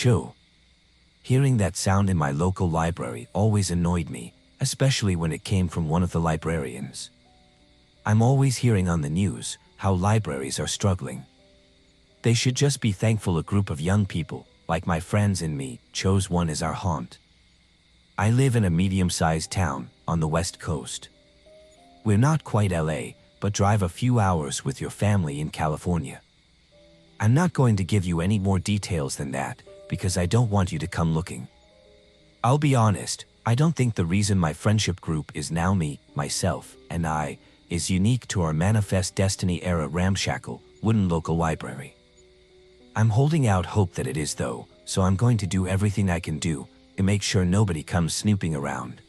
Shoo. Hearing that sound in my local library always annoyed me, especially when it came from one of the librarians. I'm always hearing on the news how libraries are struggling. They should just be thankful a group of young people, like my friends and me, chose one as our haunt. I live in a medium-sized town on the West Coast. We're not quite LA, but drive a few hours with your family in California. I'm not going to give you any more details than that, because I don't want you to come looking. I'll be honest, I don't think the reason my friendship group is now me, myself, and I, is unique to our Manifest Destiny era ramshackle, wooden local library. I'm holding out hope that it is though, so I'm going to do everything I can do to make sure nobody comes snooping around.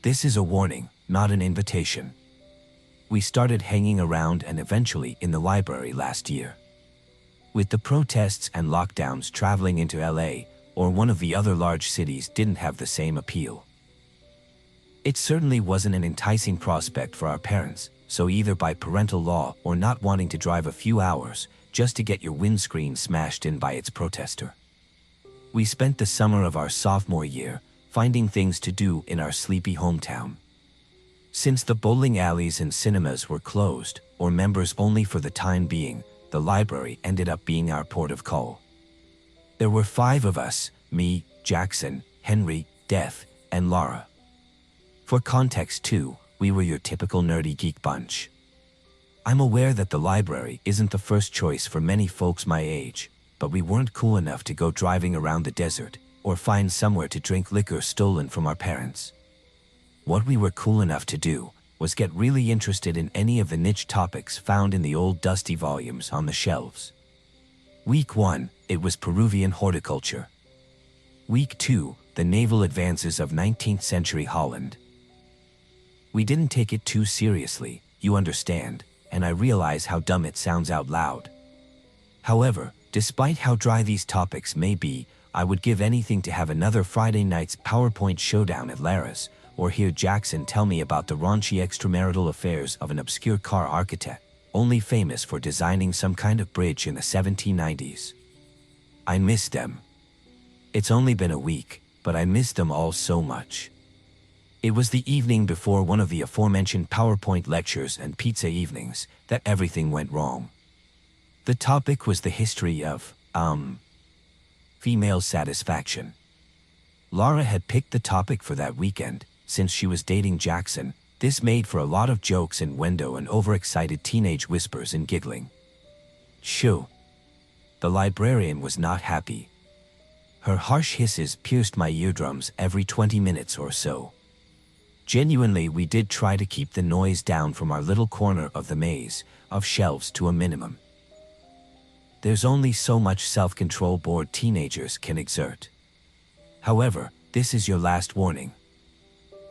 This is a warning, not an invitation. We started hanging around and eventually in the library last year. With the protests and lockdowns, traveling into LA or one of the other large cities didn't have the same appeal. It certainly wasn't an enticing prospect for our parents, so either by parental law or not wanting to drive a few hours just to get your windscreen smashed in by its protester. We spent the summer of our sophomore year finding things to do in our sleepy hometown. Since the bowling alleys and cinemas were closed, or members only for the time being, the library ended up being our port of call. There were 5 of us, me, Jackson, Henry, Death, and Laura. For context too, we were your typical nerdy geek bunch. I'm aware that the library isn't the first choice for many folks my age, but we weren't cool enough to go driving around the desert or find somewhere to drink liquor stolen from our parents. What we were cool enough to do was get really interested in any of the niche topics found in the old dusty volumes on the shelves. Week 1, it was Peruvian horticulture. Week 2, the naval advances of 19th century Holland. We didn't take it too seriously, you understand, and I realize how dumb it sounds out loud. However, despite how dry these topics may be, I would give anything to have another Friday night's PowerPoint showdown at Lara's, or hear Jackson tell me about the raunchy extramarital affairs of an obscure car architect, only famous for designing some kind of bridge in the 1790s. I miss them. It's only been a week, but I miss them all so much. It was the evening before one of the aforementioned PowerPoint lectures and pizza evenings that everything went wrong. The topic was the history of, female satisfaction. Laura had picked the topic for that weekend. Since she was dating Jackson, this made for a lot of jokes, innuendo, and overexcited teenage whispers and giggling. Shoo. The librarian was not happy. Her harsh hisses pierced my eardrums every 20 minutes or so. Genuinely, we did try to keep the noise down from our little corner of the maze of shelves to a minimum. There's only so much self-control bored teenagers can exert. However, this is your last warning.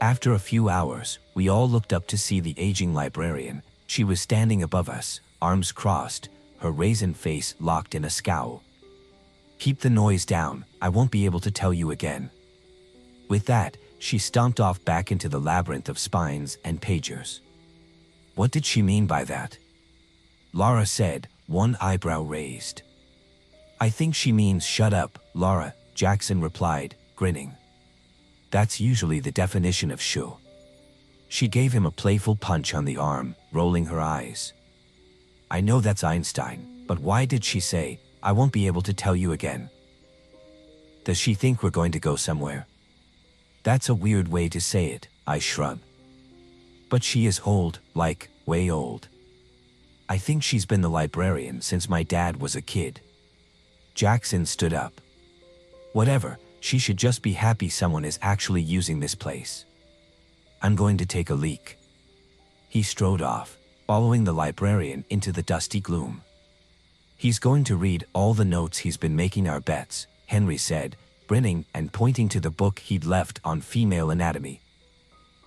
After a few hours, we all looked up to see the aging librarian. She was standing above us, arms crossed, her raisin face locked in a scowl. Keep the noise down, I won't be able to tell you again. With that, she stomped off back into the labyrinth of spines and pagers. What did she mean by that? Laura said, one eyebrow raised. I think she means shut up, Laura, Jackson replied, grinning. That's usually the definition of shoo. She gave him a playful punch on the arm, rolling her eyes. I know that's Einstein, but why did she say, I won't be able to tell you again? Does she think we're going to go somewhere? That's a weird way to say it, I shrug. But she is old, like, way old. I think she's been the librarian since my dad was a kid. Jackson stood up. Whatever, she should just be happy someone is actually using this place. I'm going to take a leak. He strode off, following the librarian into the dusty gloom. He's going to read all the notes he's been making our bets, Henry said, grinning and pointing to the book he'd left on female anatomy.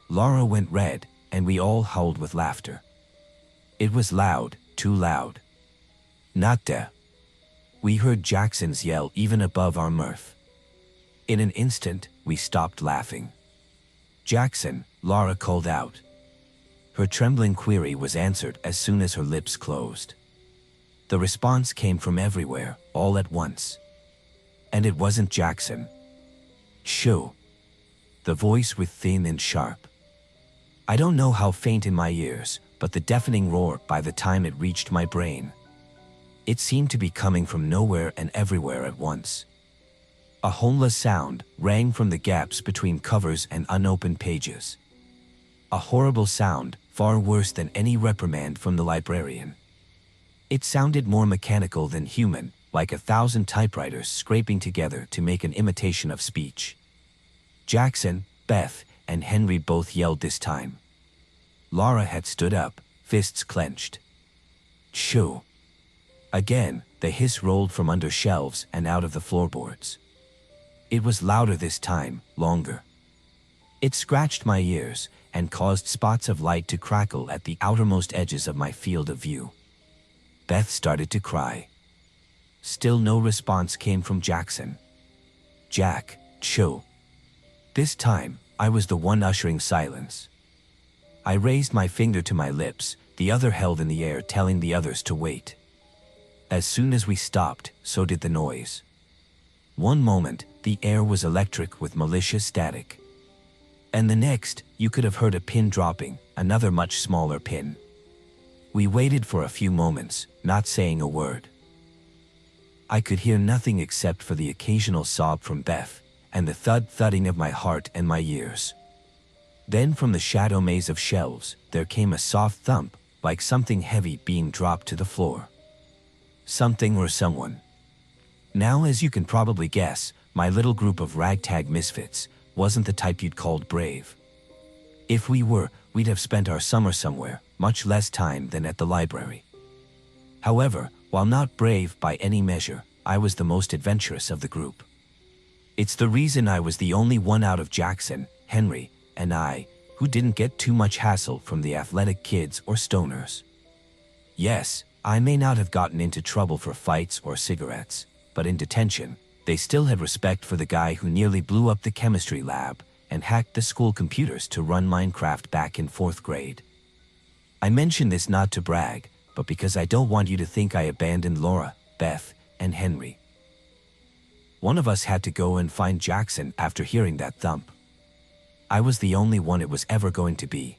Laura went red, and we all howled with laughter. It was loud, too loud. Not de. We heard Jackson's yell even above our mirth. In an instant, we stopped laughing. Jackson, Laura called out. Her trembling query was answered as soon as her lips closed. The response came from everywhere, all at once. And it wasn't Jackson. Shoo. The voice was thin and sharp. I don't know how faint in my ears, but the deafening roar by the time it reached my brain. It seemed to be coming from nowhere and everywhere at once. A homeless sound rang from the gaps between covers and unopened pages. A horrible sound, far worse than any reprimand from the librarian. It sounded more mechanical than human, like 1,000 typewriters scraping together to make an imitation of speech. Jackson, Beth, and Henry both yelled this time. Laura had stood up, fists clenched. Shoo. Again, the hiss rolled from under shelves and out of the floorboards. It was louder this time, longer. It scratched my ears and caused spots of light to crackle at the outermost edges of my field of view. Beth started to cry. Still no response came from Jackson. Jack, shoo. This time, I was the one ushering silence. I raised my finger to my lips, the other held in the air telling the others to wait. As soon as we stopped, so did the noise. One moment, the air was electric with malicious static. And the next, you could have heard a pin dropping, another much smaller pin. We waited for a few moments, not saying a word. I could hear nothing except for the occasional sob from Beth, and the thudding of my heart and my ears. Then from the shadow maze of shelves, there came a soft thump, like something heavy being dropped to the floor. Something or someone. Now, as you can probably guess, my little group of ragtag misfits wasn't the type you'd called brave. If we were, we'd have spent our summer somewhere, much less time than at the library. However, while not brave by any measure, I was the most adventurous of the group. It's the reason I was the only one out of Jackson, Henry, and I, who didn't get too much hassle from the athletic kids or stoners. Yes, I may not have gotten into trouble for fights or cigarettes, but in detention, they still had respect for the guy who nearly blew up the chemistry lab and hacked the school computers to run Minecraft back in 4th grade. I mention this not to brag, but because I don't want you to think I abandoned Laura, Beth, and Henry. One of us had to go and find Jackson after hearing that thump. I was the only one it was ever going to be.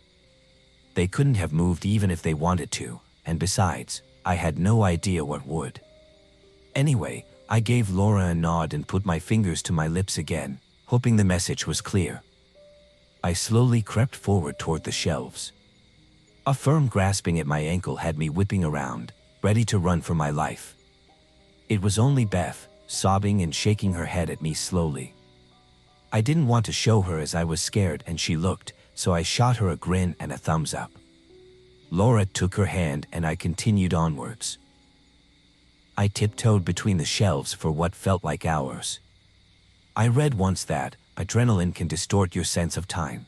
They couldn't have moved even if they wanted to, and besides, I had no idea what would. Anyway, I gave Laura a nod and put my fingers to my lips again, hoping the message was clear. I slowly crept forward toward the shelves. A firm grasping at my ankle had me whipping around, ready to run for my life. It was only Beth, sobbing and shaking her head at me slowly. I didn't want to show her as I was scared and she looked, so I shot her a grin and a thumbs up. Laura took her hand and I continued onwards. I tiptoed between the shelves for what felt like hours. I read once that adrenaline can distort your sense of time.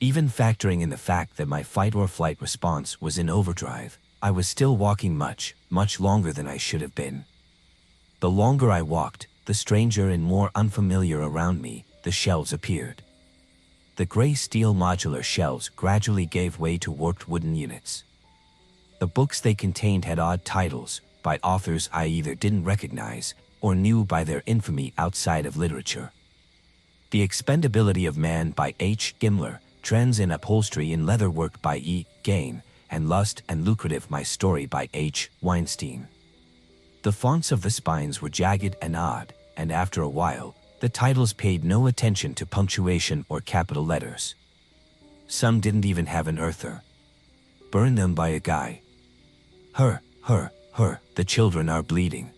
Even factoring in the fact that my fight or flight response was in overdrive, I was still walking much longer than I should have been. The longer I walked, the stranger and more unfamiliar around me the shelves appeared. The gray steel modular shelves gradually gave way to warped wooden units. The books they contained had odd titles, by authors I either didn't recognize or knew by their infamy outside of literature. The Expendability of Man by H. Gimler, Trends in Upholstery in Leatherwork by E. Gain, and Lust and Lucrative My Story by H. Weinstein. The fonts of the spines were jagged and odd, and after a while, the titles paid no attention to punctuation or capital letters. Some didn't even have an earther. Burn them by a guy. Her, the children are bleeding.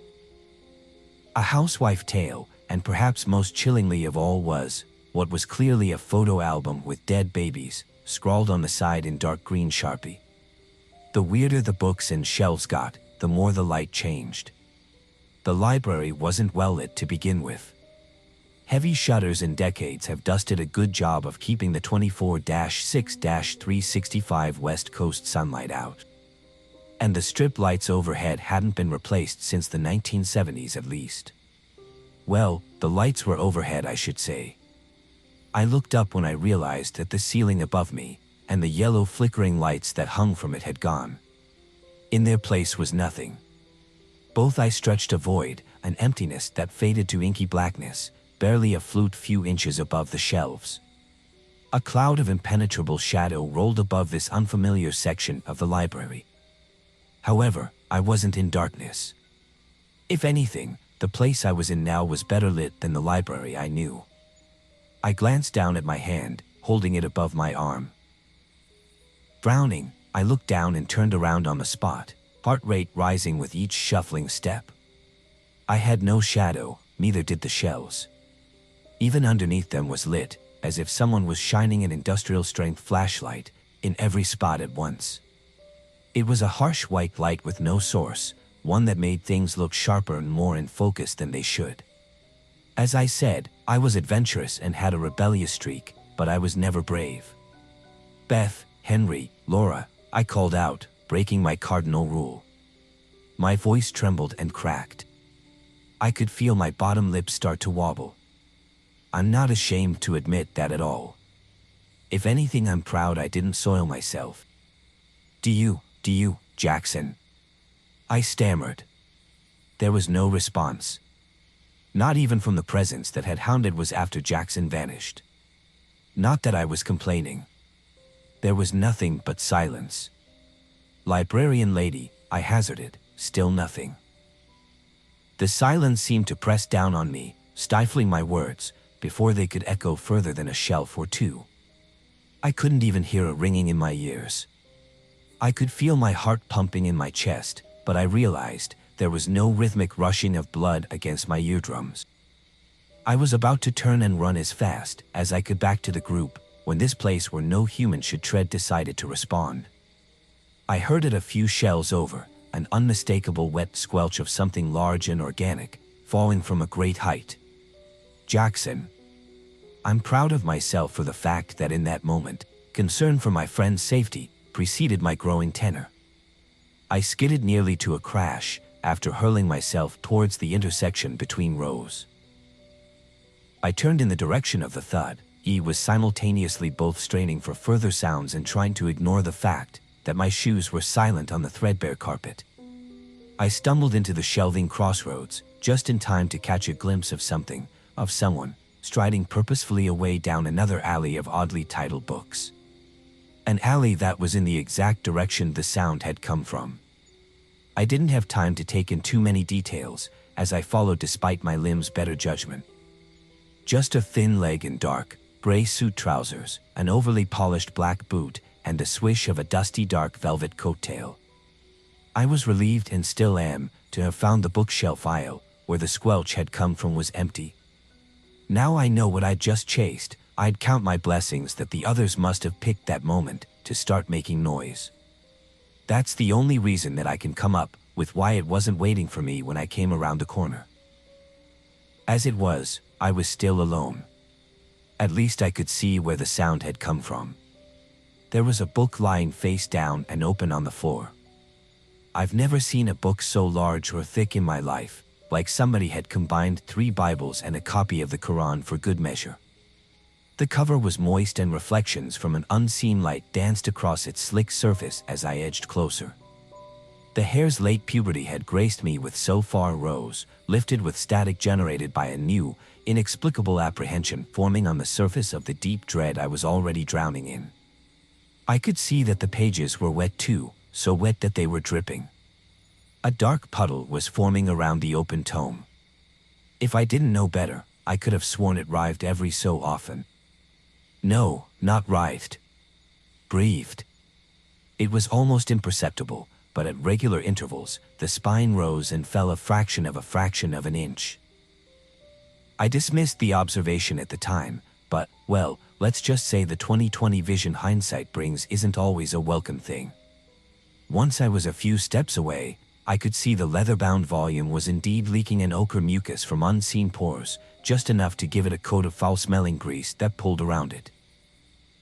A housewife tale, and perhaps most chillingly of all was, what was clearly a photo album with dead babies, scrawled on the side in dark green Sharpie. The weirder the books and shelves got, the more the light changed. The library wasn't well lit to begin with. Heavy shutters and decades have dusted a good job of keeping the 24/6/365 West Coast sunlight out. And the strip lights overhead hadn't been replaced since the 1970s at least. Well, the lights were overhead, I should say. I looked up when I realized that the ceiling above me and the yellow flickering lights that hung from it had gone. In their place was nothing. Both I stretched a void an emptiness that faded to inky blackness, barely a few inches above the shelves. A cloud of impenetrable shadow rolled above this unfamiliar section of the library. However, I wasn't in darkness. If anything, the place I was in now was better lit than the library I knew. I glanced down at my hand, holding it above my arm. Frowning, I looked down and turned around on the spot, heart rate rising with each shuffling step. I had no shadow, neither did the shelves. Even underneath them was lit, as if someone was shining an industrial-strength flashlight in every spot at once. It was a harsh white light with no source, one that made things look sharper and more in focus than they should. As I said, I was adventurous and had a rebellious streak, but I was never brave. "Beth, Henry, Laura," I called out, breaking my cardinal rule. My voice trembled and cracked. I could feel my bottom lip start to wobble. I'm not ashamed to admit that at all. If anything, I'm proud I didn't soil myself. Do you, Jackson?" I stammered. There was no response. Not even from the presence that had hounded was after Jackson vanished. Not that I was complaining. There was nothing but silence. "Librarian lady," I hazarded, still nothing. The silence seemed to press down on me, stifling my words, before they could echo further than a shelf or two. I couldn't even hear a ringing in my ears. I could feel my heart pumping in my chest, but I realized there was no rhythmic rushing of blood against my eardrums. I was about to turn and run as fast as I could back to the group, when this place where no human should tread decided to respond. I heard it a few shelves over, an unmistakable wet squelch of something large and organic, falling from a great height. Jackson. I'm proud of myself for the fact that in that moment, concern for my friend's safety preceded my growing tenor. I skidded nearly to a crash after hurling myself towards the intersection between rows. I turned in the direction of the thud. I was simultaneously both straining for further sounds and trying to ignore the fact that my shoes were silent on the threadbare carpet. I stumbled into the shelving crossroads, just in time to catch a glimpse of someone, striding purposefully away down another alley of oddly titled books. An alley that was in the exact direction the sound had come from. I didn't have time to take in too many details, as I followed despite my limbs' better judgment. Just a thin leg in dark, gray suit trousers, an overly polished black boot, and the swish of a dusty dark velvet coattail. I was relieved, and still am, to have found the bookshelf aisle, where the squelch had come from, was empty. Now I know what I'd just chased. I'd count my blessings that the others must have picked that moment to start making noise. That's the only reason that I can come up with why it wasn't waiting for me when I came around the corner. As it was, I was still alone. At least I could see where the sound had come from. There was a book lying face down and open on the floor. I've never seen a book so large or thick in my life, like somebody had combined 3 Bibles and a copy of the Quran for good measure. The cover was moist and reflections from an unseen light danced across its slick surface as I edged closer. The hair's late puberty had graced me with so far rose, lifted with static generated by a new, inexplicable apprehension forming on the surface of the deep dread I was already drowning in. I could see that the pages were wet too, so wet that they were dripping. A dark puddle was forming around the open tome. If I didn't know better, I could have sworn it writhed every so often. No, not writhed. Breathed. It was almost imperceptible, but at regular intervals, the spine rose and fell a fraction of an inch. I dismissed the observation at the time, but, well, let's just say the 20/20 vision hindsight brings isn't always a welcome thing. Once I was a few steps away, I could see the leather-bound volume was indeed leaking an ochre mucus from unseen pores, just enough to give it a coat of foul-smelling grease that pulled around it.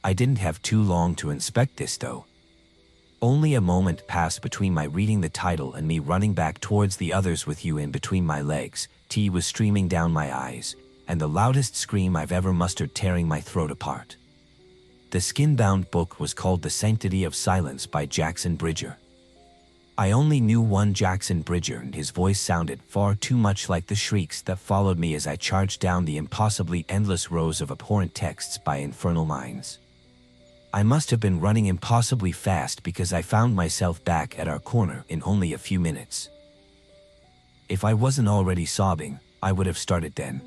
I didn't have too long to inspect this, though. Only a moment passed between my reading the title and me running back towards the others with you in between my legs. Tea was streaming down my eyes, and the loudest scream I've ever mustered tearing my throat apart. The skin-bound book was called The Sanctity of Silence by Jackson Bridger. I only knew one Jackson Bridger, and his voice sounded far too much like the shrieks that followed me as I charged down the impossibly endless rows of abhorrent texts by infernal minds. I must have been running impossibly fast because I found myself back at our corner in only a few minutes. If I wasn't already sobbing, I would have started then.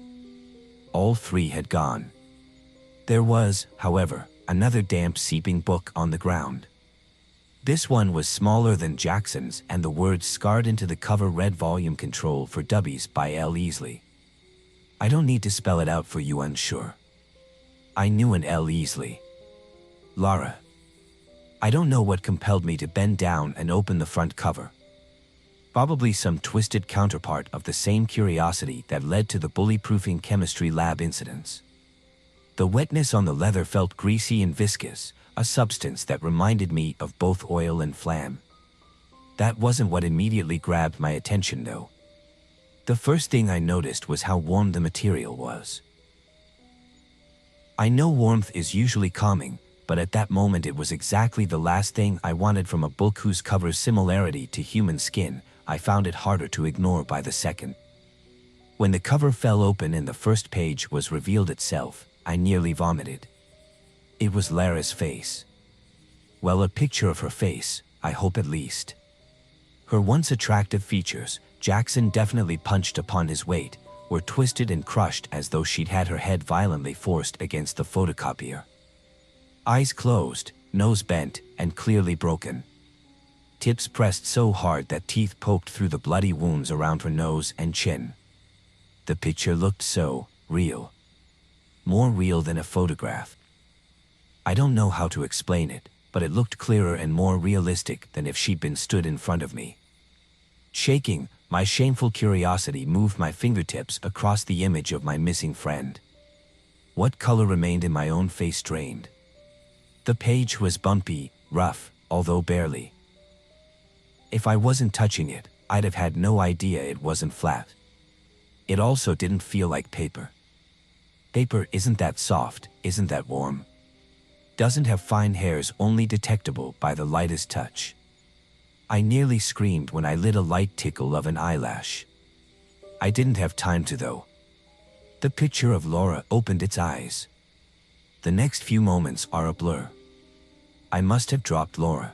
All three had gone. There was, however, another damp seeping book on the ground. This one was smaller than Jackson's, and the words scarred into the cover read Volume Control for Dubbies by L. Easley. I don't need to spell it out for you unsure. I knew an L. Easley. Laura. I don't know what compelled me to bend down and open the front cover. Probably some twisted counterpart of the same curiosity that led to the bully-proofing chemistry lab incidents. The wetness on the leather felt greasy and viscous, a substance that reminded me of both oil and phlegm. That wasn't what immediately grabbed my attention, though. The first thing I noticed was how warm the material was. I know warmth is usually calming, but at that moment it was exactly the last thing I wanted from a book whose cover's similarity to human skin I found it harder to ignore by the second. When the cover fell open and the first page was revealed itself, I nearly vomited. It was Lara's face. Well, a picture of her face, I hope at least. Her once attractive features, Jackson definitely punched upon his weight, were twisted and crushed as though she'd had her head violently forced against the photocopier. Eyes closed, nose bent, and clearly broken. Tips pressed so hard that teeth poked through the bloody wounds around her nose and chin. The picture looked so real. More real than a photograph. I don't know how to explain it, but it looked clearer and more realistic than if she'd been stood in front of me. Shaking, my shameful curiosity moved my fingertips across the image of my missing friend. What color remained in my own face drained? The page was bumpy, rough, although barely. If I wasn't touching it, I'd have had no idea it wasn't flat. It also didn't feel like paper. Paper isn't that soft, isn't that warm. Doesn't have fine hairs only detectable by the lightest touch. I nearly screamed when I lit a light tickle of an eyelash. I didn't have time to though. The picture of Laura opened its eyes. The next few moments are a blur. I must have dropped Laura.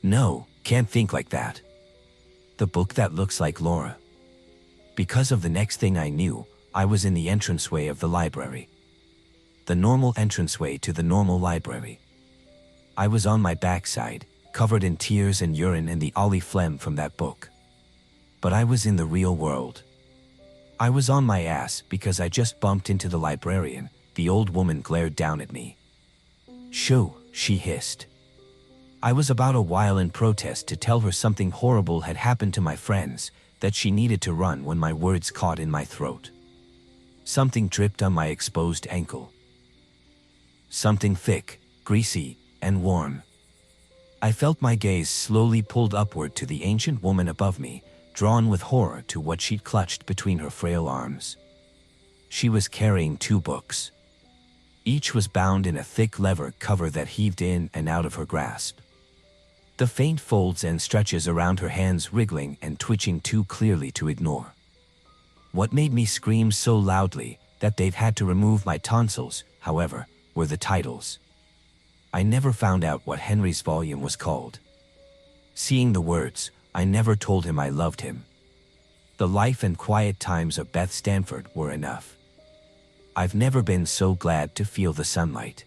No, can't think like that. The book that looks like Laura. Because of the next thing I knew, I was in the entranceway of the library. The normal entranceway to the normal library. I was on my backside, covered in tears and urine and the ollie phlegm from that book. But I was in the real world. I was on my ass because I just bumped into the librarian. The old woman glared down at me. "Shoo," she hissed. I was about a while in protest to tell her something horrible had happened to my friends, that she needed to run when my words caught in my throat. Something dripped on my exposed ankle. Something thick, greasy, and warm. I felt my gaze slowly pulled upward to the ancient woman above me, drawn with horror to what she'd clutched between her frail arms. She was carrying 2 books. Each was bound in a thick leather cover that heaved in and out of her grasp. The faint folds and stretches around her hands wriggling and twitching too clearly to ignore. What made me scream so loudly that they've had to remove my tonsils, however, were the titles. I never found out what Henry's volume was called. Seeing the words, I never told him I loved him. The life and quiet times of Beth Stanford were enough. I've never been so glad to feel the sunlight.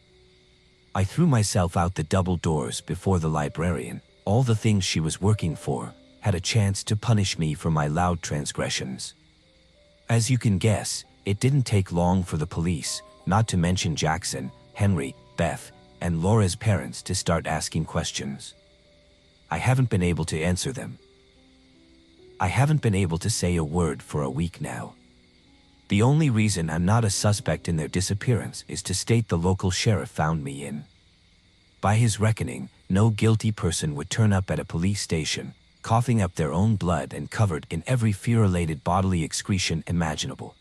I threw myself out the double doors before the librarian, all the things she was working for, had a chance to punish me for my loud transgressions. As you can guess, it didn't take long for the police, not to mention Jackson, Henry, Beth, and Laura's parents to start asking questions. I haven't been able to answer them. I haven't been able to say a word for a week now. The only reason I'm not a suspect in their disappearance is to state the local sheriff found me in. By his reckoning, no guilty person would turn up at a police station, coughing up their own blood and covered in every fear-related bodily excretion imaginable.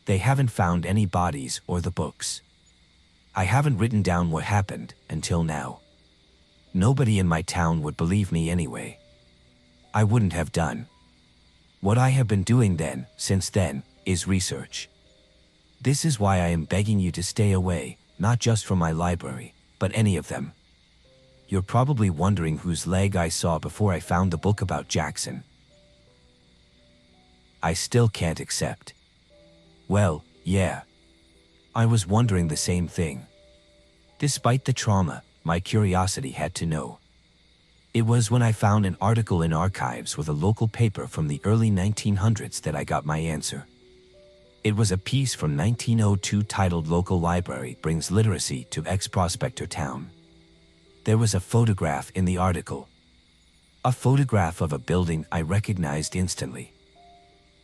They haven't found any bodies or the books. I haven't written down what happened until now. Nobody in my town would believe me anyway. I wouldn't have done. What I have been doing then, since then, is research. This is why I am begging you to stay away, not just from my library, but any of them. You're probably wondering whose leg I saw before I found the book about Jackson. I still can't accept. Well, yeah. I was wondering the same thing. Despite the trauma, my curiosity had to know. It was when I found an article in archives with a local paper from the early 1900s that I got my answer. It was a piece from 1902 titled "Local Library Brings Literacy to Ex-Prospector Town." There was a photograph in the article. A photograph of a building I recognized instantly.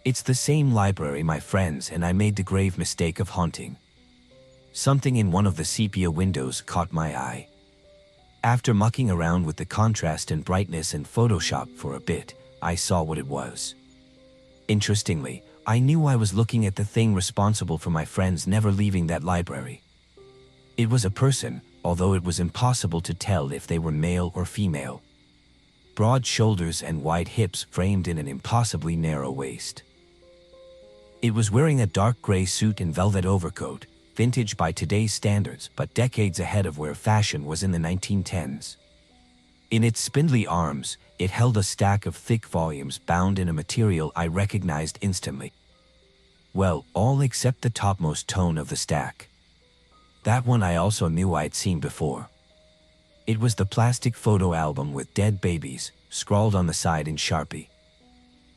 It's the same library my friends and I made the grave mistake of haunting. Something in one of the sepia windows caught my eye. After mucking around with the contrast and brightness in Photoshop for a bit, I saw what it was. Interestingly, I knew I was looking at the thing responsible for my friends never leaving that library. It was a person, although it was impossible to tell if they were male or female. Broad shoulders and wide hips framed in an impossibly narrow waist. It was wearing a dark gray suit and velvet overcoat, vintage by today's standards but decades ahead of where fashion was in the 1910s. In its spindly arms, it held a stack of thick volumes bound in a material I recognized instantly. Well, all except the topmost tone of the stack. That one I also knew I'd seen before. It was the plastic photo album with dead babies, scrawled on the side in Sharpie.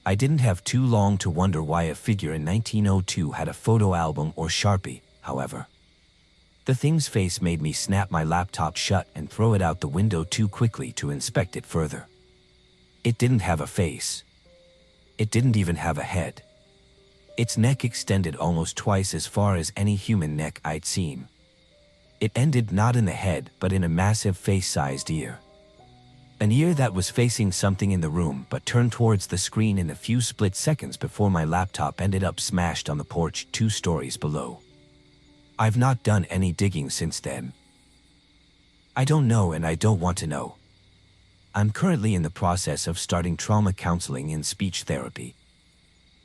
I didn't have too long to wonder why a figure in 1902 had a photo album or Sharpie, however. The thing's face made me snap my laptop shut and throw it out the window too quickly to inspect it further. It didn't have a face. It didn't even have a head. Its neck extended almost twice as far as any human neck I'd seen. It ended not in the head but in a massive face-sized ear. An ear that was facing something in the room but turned towards the screen in a few split seconds before my laptop ended up smashed on the porch 2 stories below. I've not done any digging since then. I don't know and I don't want to know. I'm currently in the process of starting trauma counseling and speech therapy.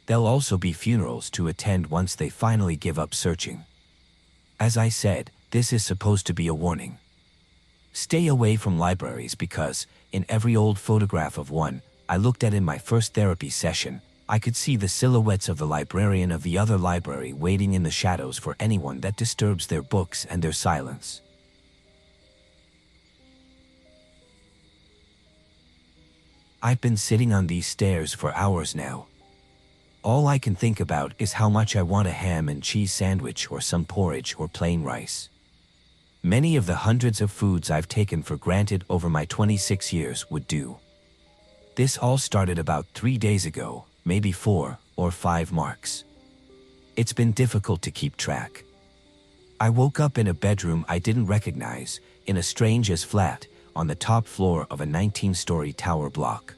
There'll also be funerals to attend once they finally give up searching. As I said, this is supposed to be a warning. Stay away from libraries because, in every old photograph of one I looked at in my first therapy session, I could see the silhouettes of the librarian of the other library waiting in the shadows for anyone that disturbs their books and their silence. I've been sitting on these stairs for hours now. All I can think about is how much I want a ham and cheese sandwich or some porridge or plain rice. Many of the hundreds of foods I've taken for granted over my 26 years would do. This all started about 3 days ago, maybe 4 or 5 marks. It's been difficult to keep track. I woke up in a bedroom I didn't recognize, in a strange-as flat, on the top floor of a 19-story tower block.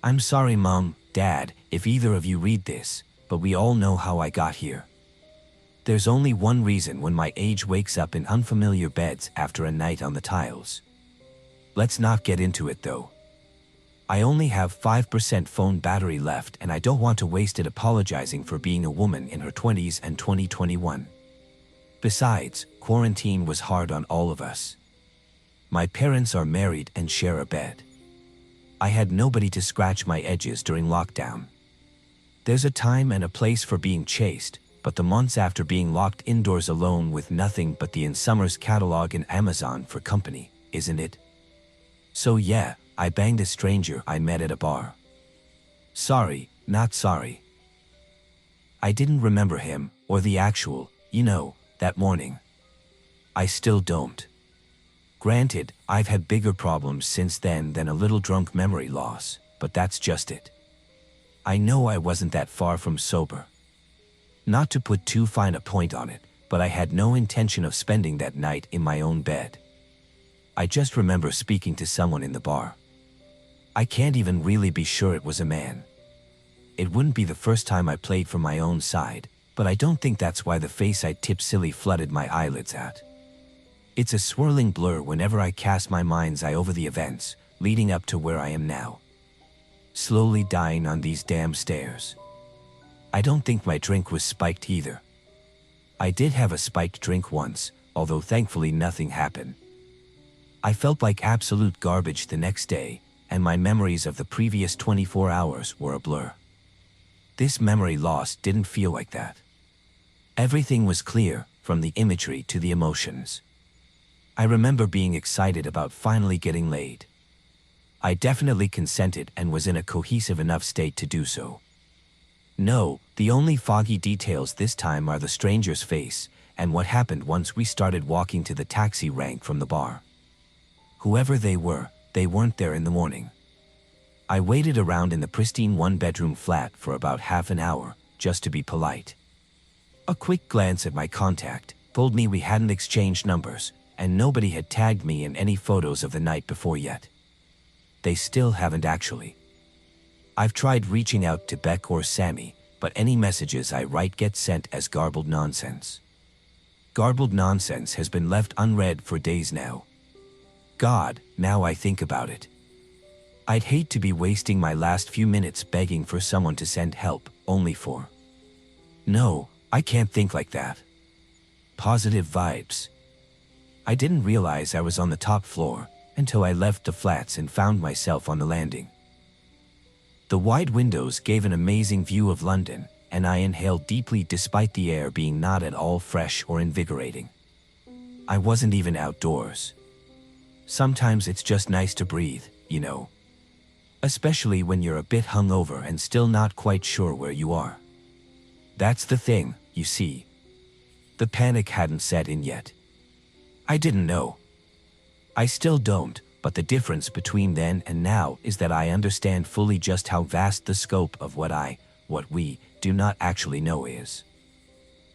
I'm sorry, Mom, Dad, if either of you read this, but we all know how I got here. There's only one reason when my age wakes up in unfamiliar beds after a night on the tiles. Let's not get into it though. I only have 5% phone battery left and I don't want to waste it apologizing for being a woman in her 20s and 2021. Besides, quarantine was hard on all of us. My parents are married and share a bed. I had nobody to scratch my edges during lockdown. There's a time and a place for being chaste, but the months after being locked indoors alone with nothing but the In Summer's catalog and Amazon for company, isn't it? So yeah, I banged a stranger I met at a bar. Sorry, not sorry. I didn't remember him, or the actual, that morning. I still don't. Granted, I've had bigger problems since then than a little drunk memory loss, but that's just it. I know I wasn't that far from sober. Not to put too fine a point on it, but I had no intention of spending that night in my own bed. I just remember speaking to someone in the bar. I can't even really be sure it was a man. It wouldn't be the first time I played for my own side, but I don't think that's why the face I tipped silly flooded my eyelids at. It's a swirling blur whenever I cast my mind's eye over the events leading up to where I am now. slowly dying on these damn stairs. I don't think my drink was spiked either. I did have a spiked drink once, although thankfully nothing happened. I felt like absolute garbage the next day, and my memories of the previous 24 hours were a blur. This memory loss didn't feel like that. Everything was clear, from the imagery to the emotions. I remember being excited about finally getting laid. I definitely consented and was in a cohesive enough state to do so. No, the only foggy details this time are the stranger's face and what happened once we started walking to the taxi rank from the bar. Whoever they were, they weren't there in the morning. I waited around in the pristine one-bedroom flat for about half an hour, just to be polite. A quick glance at my contact told me we hadn't exchanged numbers, and nobody had tagged me in any photos of the night before yet. They still haven't actually. I've tried reaching out to Beck or Sammy, but any messages I write get sent as garbled nonsense. Garbled nonsense has been left unread for days now. God, now I think about it. I'd hate to be wasting my last few minutes begging for someone to send help, only for... No, I can't think like that. Positive vibes. I didn't realize I was on the top floor until I left the flats and found myself on the landing. The wide windows gave an amazing view of London, and I inhaled deeply despite the air being not at all fresh or invigorating. I wasn't even outdoors. Sometimes it's just nice to breathe, you know. Especially when you're a bit hungover and still not quite sure where you are. That's the thing, you see. The panic hadn't set in yet. I didn't know. I still don't, but the difference between then and now is that I understand fully just how vast the scope of what we do not actually know is.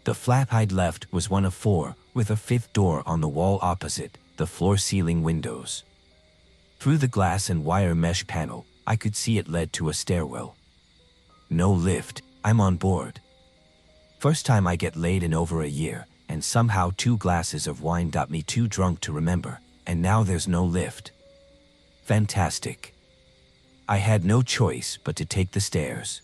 The flat I'd left was one of 4, with a 5th door on the wall opposite the floor-ceiling windows. Through the glass and wire mesh panel, I could see it led to a stairwell. No lift, I'm on board. First time I get laid in over a year, and somehow 2 glasses of wine got me too drunk to remember, and now there's no lift. Fantastic. I had no choice but to take the stairs.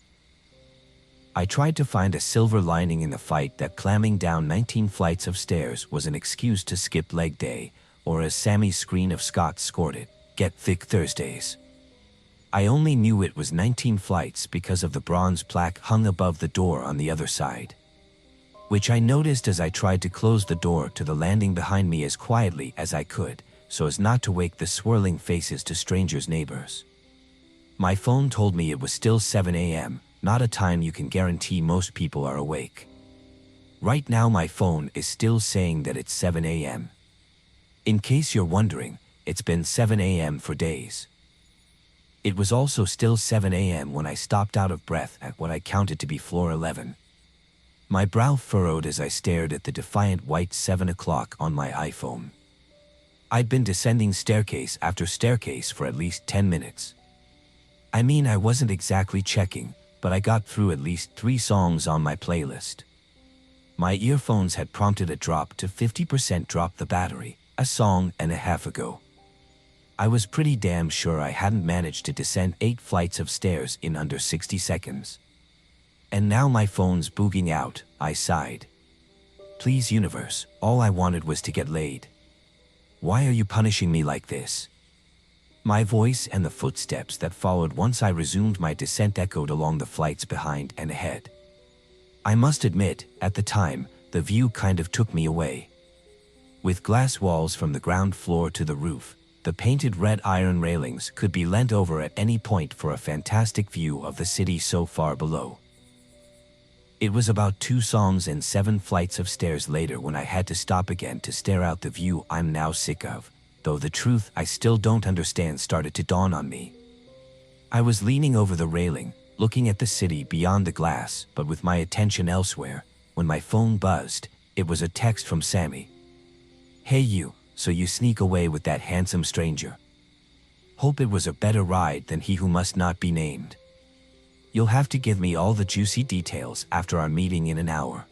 I tried to find a silver lining in the fight that climbing down 19 flights of stairs was an excuse to skip leg day, or as Sammy's screen of Scots scored it, get thick Thursdays. I only knew it was 19 flights because of the bronze plaque hung above the door on the other side, which I noticed as I tried to close the door to the landing behind me as quietly as I could, so as not to wake the swirling faces to strangers' neighbors. My phone told me it was still 7 a.m., not a time you can guarantee most people are awake. Right now my phone is still saying that it's 7 a.m. In case you're wondering, it's been 7 a.m. for days. It was also still 7 a.m. when I stopped out of breath at what I counted to be floor 11. My brow furrowed as I stared at the defiant white 7 o'clock on my iPhone. I'd been descending staircase after staircase for at least 10 minutes. I mean, I wasn't exactly checking, but I got through at least 3 songs on my playlist. My earphones had prompted a drop to 50% drop the battery, a song and a half ago. I was pretty damn sure I hadn't managed to descend 8 flights of stairs in under 60 seconds. And now my phone's booging out, I sighed. Please universe, all I wanted was to get laid. Why are you punishing me like this? My voice and the footsteps that followed once I resumed my descent echoed along the flights behind and ahead. I must admit, at the time, the view kind of took me away. With glass walls from the ground floor to the roof, the painted red iron railings could be leant over at any point for a fantastic view of the city so far below. It was about 2 songs and 7 flights of stairs later when I had to stop again to stare out the view I'm now sick of, though the truth I still don't understand started to dawn on me. I was leaning over the railing, looking at the city beyond the glass, but with my attention elsewhere, when my phone buzzed. It was a text from Sammy. Hey you, so you sneak away with that handsome stranger. Hope it was a better ride than he who must not be named. You'll have to give me all the juicy details after our meeting in an hour.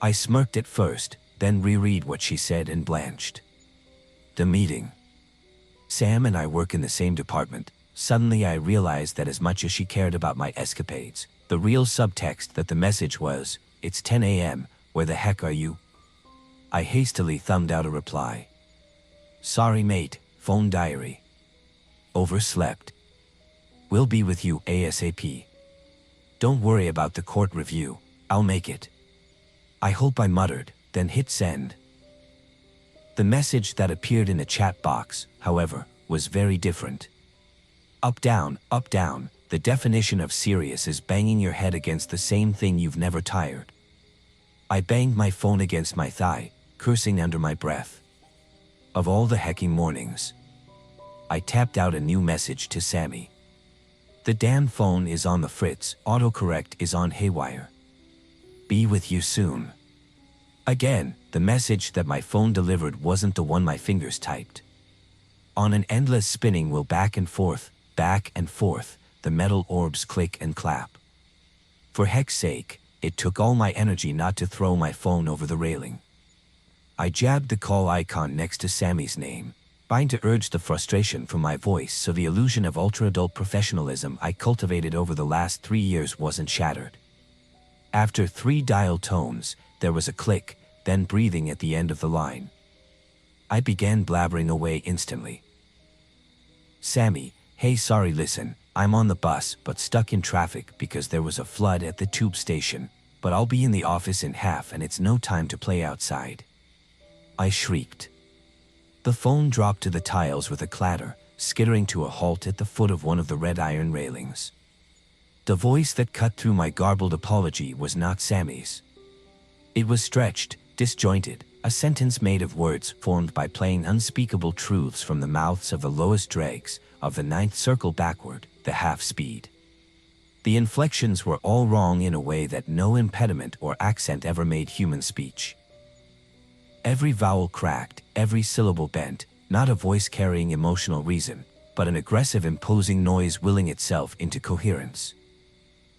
I smirked at first, then reread what she said and blanched. The meeting. Sam and I work in the same department, Suddenly I realized that as much as she cared about my escapades, the real subtext that the message was, "It's 10 a.m., where the heck are you?" I hastily thumbed out a reply. "Sorry mate, phone diary. Overslept. Will be with you ASAP. Don't worry about the court review, I'll make it." "I hope," I muttered, then hit send. The message that appeared in the chat box, however, was very different. Up down, the definition of serious is banging your head against the same thing you've never tired. I banged my phone against my thigh, cursing under my breath. Of all the hecking mornings. I tapped out a new message to Sammy. "The damn phone is on the fritz, autocorrect is on haywire. Be with you soon." Again, the message that my phone delivered wasn't the one my fingers typed. On an endless spinning wheel, back and forth, the metal orbs click and clap. For heck's sake, it took all my energy not to throw my phone over the railing. I jabbed the call icon next to Sammy's name, trying to urge the frustration from my voice so the illusion of ultra-adult professionalism I cultivated over the last 3 years wasn't shattered. After 3 dial tones, there was a click, then breathing at the end of the line. I began blabbering away instantly. "Sammy, hey, sorry, listen, I'm on the bus but stuck in traffic because there was a flood at the tube station, but I'll be in the office in half and it's no time to play outside." I shrieked. The phone dropped to the tiles with a clatter, skittering to a halt at the foot of one of the red iron railings. The voice that cut through my garbled apology was not Sammy's. It was stretched, disjointed, a sentence made of words formed by playing unspeakable truths from the mouths of the lowest dregs of the ninth circle backward, the half speed. The inflections were all wrong in a way that no impediment or accent ever made human speech. Every vowel cracked, every syllable bent, not a voice carrying emotional reason, but an aggressive imposing noise willing itself into coherence.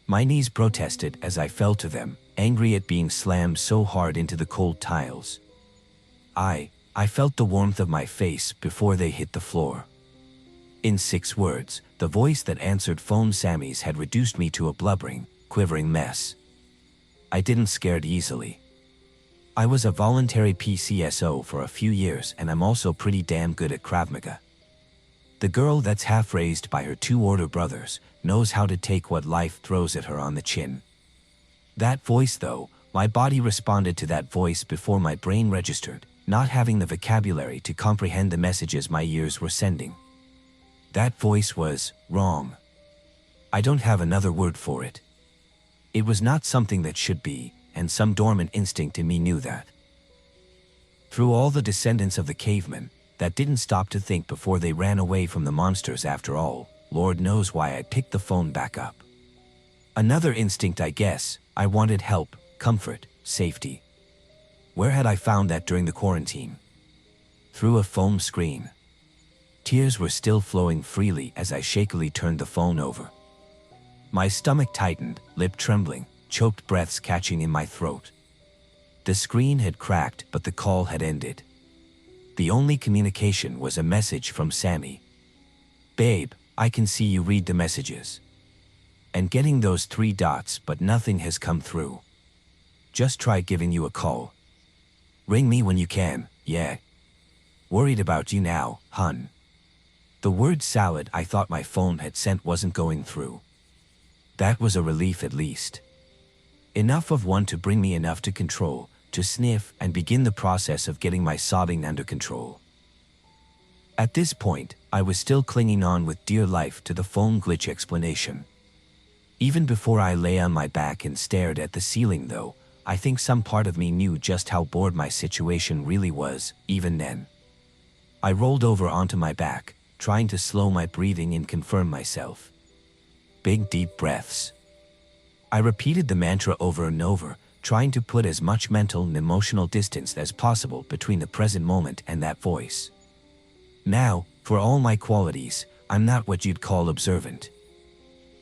My knees protested as I fell to them, angry at being slammed so hard into the cold tiles. I felt the warmth of my face before they hit the floor. In 6 words, the voice that answered phone Sammy's had reduced me to a blubbering, quivering mess. I didn't scared easily. I was a voluntary PCSO for a few years and I'm also pretty damn good at Krav Maga. The girl that's half raised by her 2 older brothers knows how to take what life throws at her on the chin. That voice though, my body responded to that voice before my brain registered, not having the vocabulary to comprehend the messages my ears were sending. That voice was wrong. I don't have another word for it. It was not something that should be, and some dormant instinct in me knew that. Through all the descendants of the cavemen, that didn't stop to think before they ran away from the monsters after all, Lord knows why I picked the phone back up. Another instinct, I guess. I wanted help, comfort, safety. Where had I found that during the quarantine? Through a foam screen. Tears were still flowing freely as I shakily turned the phone over. My stomach tightened, lip trembling, choked breaths catching in my throat. The screen had cracked, but the call had ended. The only communication was a message from Sammy. "Babe, I can see you read the messages. And getting those 3 dots, but nothing has come through. Just try giving you a call. Ring me when you can, yeah. Worried about you now, hun." The word salad I thought my phone had sent wasn't going through. That was a relief at least. Enough of one to bring me enough to control, to sniff and begin the process of getting my sobbing under control. At this point, I was still clinging on with dear life to the phone glitch explanation. Even before I lay on my back and stared at the ceiling though, I think some part of me knew just how bored my situation really was, even then. I rolled over onto my back, trying to slow my breathing and confirm myself. Big deep breaths. I repeated the mantra over and over, trying to put as much mental and emotional distance as possible between the present moment and that voice. Now, for all my qualities, I'm not what you'd call observant.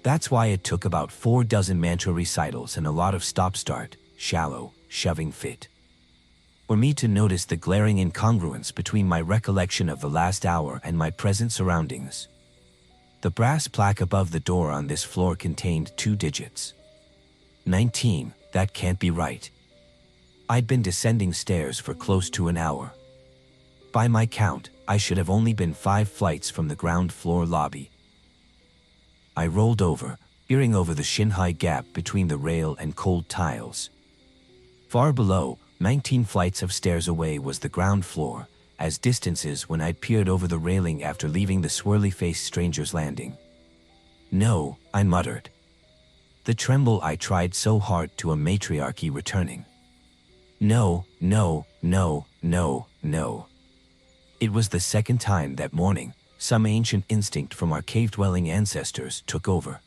That's why it took about 4 dozen mantra recitals and a lot of stop-start, shallow, shoving fit for me to notice the glaring incongruence between my recollection of the last hour and my present surroundings. The brass plaque above the door on this floor contained 2 digits. 19, that can't be right. I'd been descending stairs for close to an hour. By my count, I should have only been 5 flights from the ground floor lobby. I rolled over, peering over the shin-high gap between the rail and cold tiles. Far below, 19 flights of stairs away was the ground floor, as distances when I'd peered over the railing after leaving the swirly-faced stranger's landing. No, I muttered. The tremble I tried so hard to a matriarchy returning. No, no, no, no, no. It was the second time that morning, some ancient instinct from our cave-dwelling ancestors took over.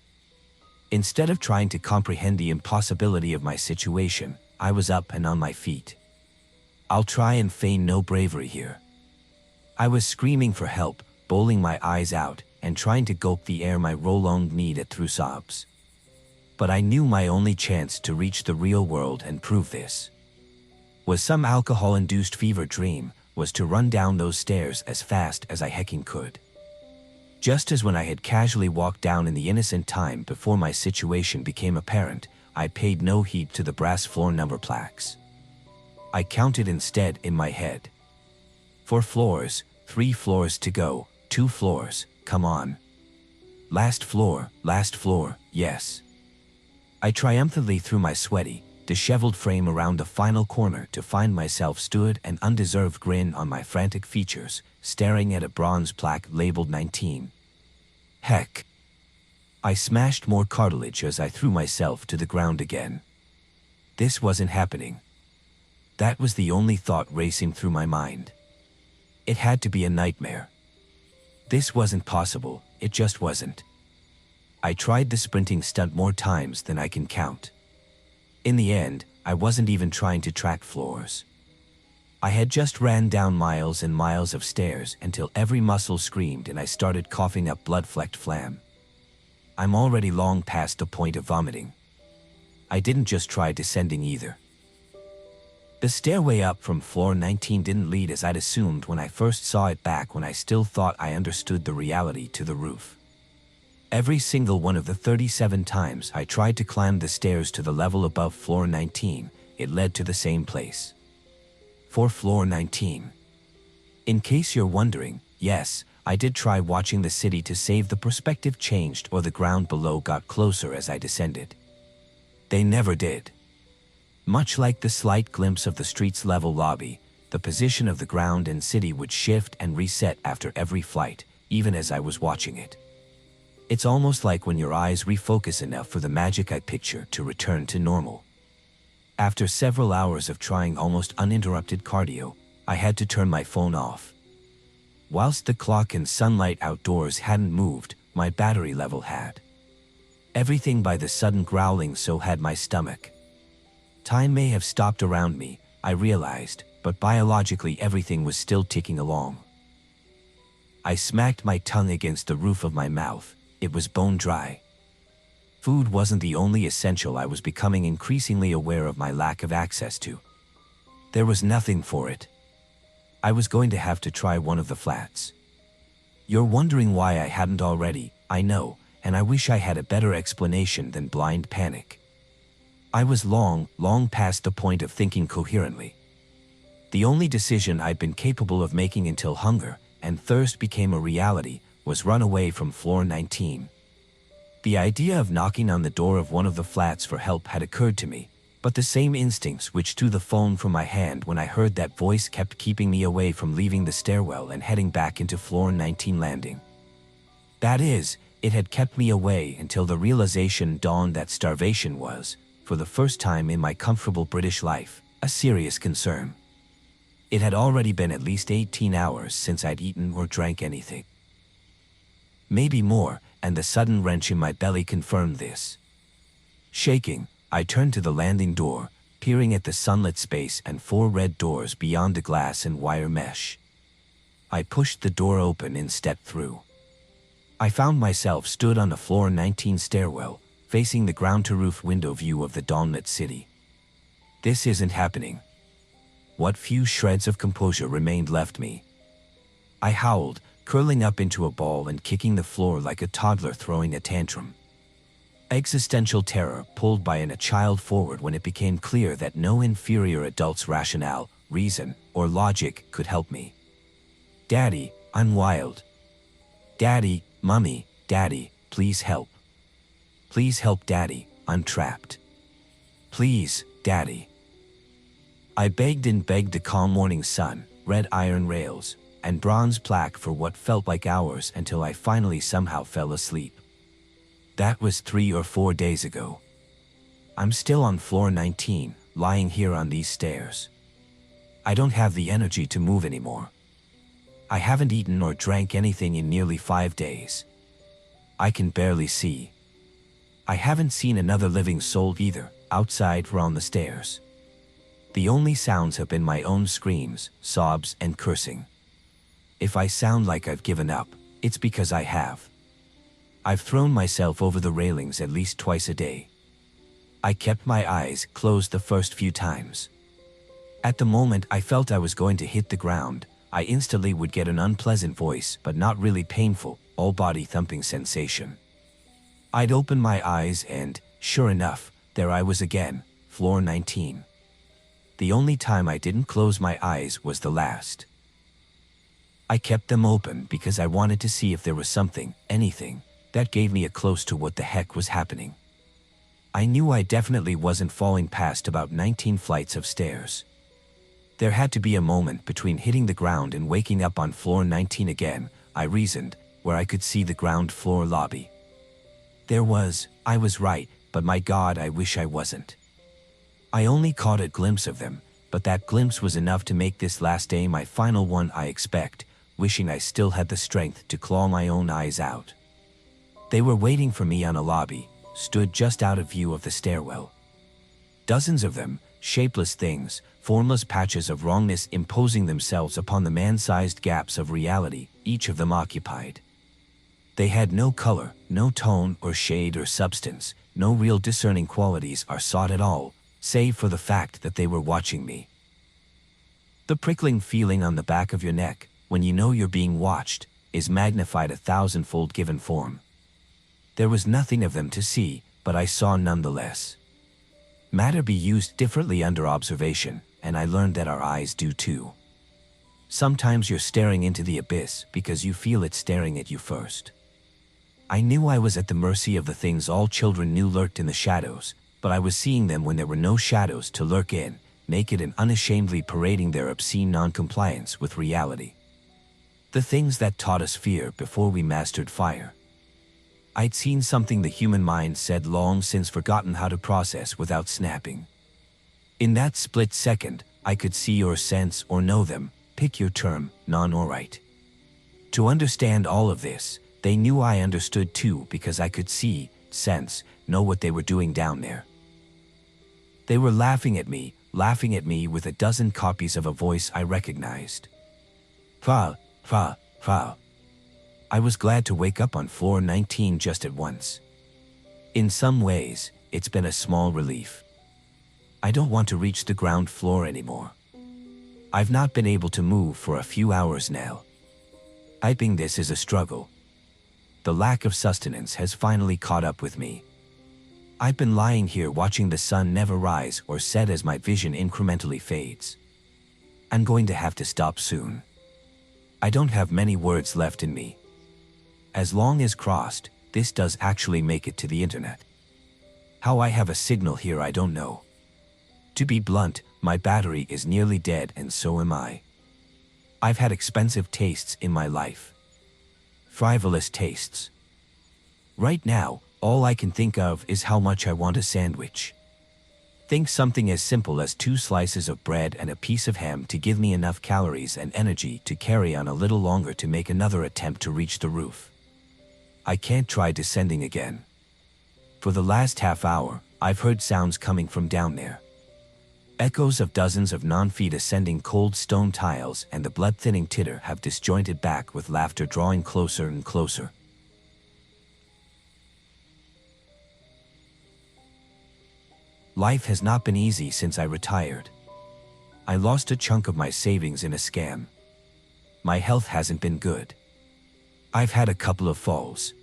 Instead of trying to comprehend the impossibility of my situation, I was up and on my feet. I'll try and feign no bravery here. I was screaming for help, bawling my eyes out, and trying to gulp the air my prolonged need at through sobs. But I knew my only chance to reach the real world and prove this was some alcohol-induced fever dream, was to run down those stairs as fast as I hecking could. Just as when I had casually walked down in the innocent time before my situation became apparent, I paid no heed to the brass floor number plaques. I counted instead in my head. 4 floors, 3 floors to go, 2 floors, come on. Last floor, yes. I triumphantly threw my sweaty, disheveled frame around the final corner to find myself stood an undeserved grin on my frantic features, staring at a bronze plaque labeled 19. Heck. I smashed more cartilage as I threw myself to the ground again. This wasn't happening. That was the only thought racing through my mind. It had to be a nightmare. This wasn't possible, it just wasn't. I tried the sprinting stunt more times than I can count. In the end, I wasn't even trying to track floors. I had just ran down miles and miles of stairs until every muscle screamed and I started coughing up blood-flecked phlegm. I'm already long past the point of vomiting. I didn't just try descending either. The stairway up from floor 19 didn't lead as I'd assumed when I first saw it back when I still thought I understood the reality to the roof. Every single one of the 37 times I tried to climb the stairs to the level above floor 19, it led to the same place. For floor 19. In case you're wondering, yes, I did try watching the city to save the perspective changed or the ground below got closer as I descended. They never did. Much like the slight glimpse of the street's level lobby, the position of the ground and city would shift and reset after every flight, even as I was watching it. It's almost like when your eyes refocus enough for the magic I picture to return to normal. After several hours of trying almost uninterrupted cardio, I had to turn my phone off. Whilst the clock and sunlight outdoors hadn't moved, my battery level had. Everything by the sudden growling so had my stomach. Time may have stopped around me, I realized, but biologically everything was still ticking along. I smacked my tongue against the roof of my mouth. It was bone dry. Food wasn't the only essential I was becoming increasingly aware of my lack of access to. There was nothing for it. I was going to have to try one of the flats. You're wondering why I hadn't already, I know, and I wish I had a better explanation than blind panic. I was long past the point of thinking coherently. The only decision I'd been capable of making until hunger and thirst became a reality was run away from floor 19. The idea of knocking on the door of one of the flats for help had occurred to me, but the same instincts which threw the phone from my hand when I heard that voice kept keeping me away from leaving the stairwell and heading back into floor 19 landing. That is, it had kept me away until the realization dawned that starvation was, for the first time in my comfortable British life, a serious concern. It had already been at least 18 hours since I'd eaten or drank anything. Maybe more, and the sudden wrench in my belly confirmed this. Shaking, I turned to the landing door, peering at the sunlit space and 4 red doors beyond the glass and wire mesh. I pushed the door open and stepped through. I found myself stood on the floor 19 stairwell, facing the ground-to-roof window view of the dawnlit city. This isn't happening. What few shreds of composure remained left me. I howled, curling up into a ball and kicking the floor like a toddler throwing a tantrum. Existential terror pulled by a child forward when it became clear that no inferior adult's rationale, reason, or logic could help me. Daddy, I'm wild. Daddy, Mummy, Daddy, please help. Please help, Daddy, I'm trapped. Please, Daddy. I begged and begged the calm morning sun, red iron rails, and bronze plaque for what felt like hours until I finally somehow fell asleep. That was 3 or 4 days ago. I'm still on floor 19, lying here on these stairs. I don't have the energy to move anymore. I haven't eaten or drank anything in nearly 5 days. I can barely see. I haven't seen another living soul either, outside or on the stairs. The only sounds have been my own screams, sobs, and cursing. If I sound like I've given up, it's because I have. I've thrown myself over the railings at least twice a day. I kept my eyes closed the first few times. At the moment I felt I was going to hit the ground, I instantly would get an unpleasant voice but not really painful, all-body thumping sensation. I'd open my eyes and, sure enough, there I was again, floor 19. The only time I didn't close my eyes was the last. I kept them open because I wanted to see if there was something, anything, that gave me a close to what the heck was happening. I knew I definitely wasn't falling past about 19 flights of stairs. There had to be a moment between hitting the ground and waking up on floor 19 again, I reasoned, where I could see the ground floor lobby. I was right, but my God, I wish I wasn't. I only caught a glimpse of them, but that glimpse was enough to make this last day my final one, I expect, wishing I still had the strength to claw my own eyes out. They were waiting for me on a lobby, stood just out of view of the stairwell. Dozens of them, shapeless things, formless patches of wrongness imposing themselves upon the man-sized gaps of reality, each of them occupied. They had no color, no tone or shade or substance, no real discerning qualities are sought at all, save for the fact that they were watching me. The prickling feeling on the back of your neck, when you know you're being watched, is magnified 1,000-fold given form. There was nothing of them to see, but I saw nonetheless. Matter be used differently under observation, and I learned that our eyes do too. Sometimes you're staring into the abyss because you feel it staring at you first. I knew I was at the mercy of the things all children knew lurked in the shadows, but I was seeing them when there were no shadows to lurk in, naked and unashamedly parading their obscene non-compliance with reality. The things that taught us fear before we mastered fire. I'd seen something the human mind said long since forgotten how to process without snapping. In that split second, I could see or sense or know them, pick your term, non or right. To understand all of this, they knew I understood too because I could see, sense, know what they were doing down there. They were laughing at me with a dozen copies of a voice I recognized. Fa, fa, fa. I was glad to wake up on floor 19 just at once. In some ways, it's been a small relief. I don't want to reach the ground floor anymore. I've not been able to move for a few hours now. Typing this is a struggle. The lack of sustenance has finally caught up with me. I've been lying here watching the sun never rise or set as my vision incrementally fades. I'm going to have to stop soon. I don't have many words left in me. As long as crossed, this does actually make it to the internet. How I have a signal here I don't know. To be blunt, my battery is nearly dead and so am I. I've had expensive tastes in my life. Frivolous tastes. Right now, all I can think of is how much I want a sandwich. Think something as simple as 2 slices of bread and a piece of ham to give me enough calories and energy to carry on a little longer to make another attempt to reach the roof. I can't try descending again. For the last half hour, I've heard sounds coming from down there. Echoes of dozens of non-feet ascending cold stone tiles and the blood-thinning titter have disjointed back with laughter drawing closer and closer. Life has not been easy since I retired. I lost a chunk of my savings in a scam. My health hasn't been good. I've had a couple of falls.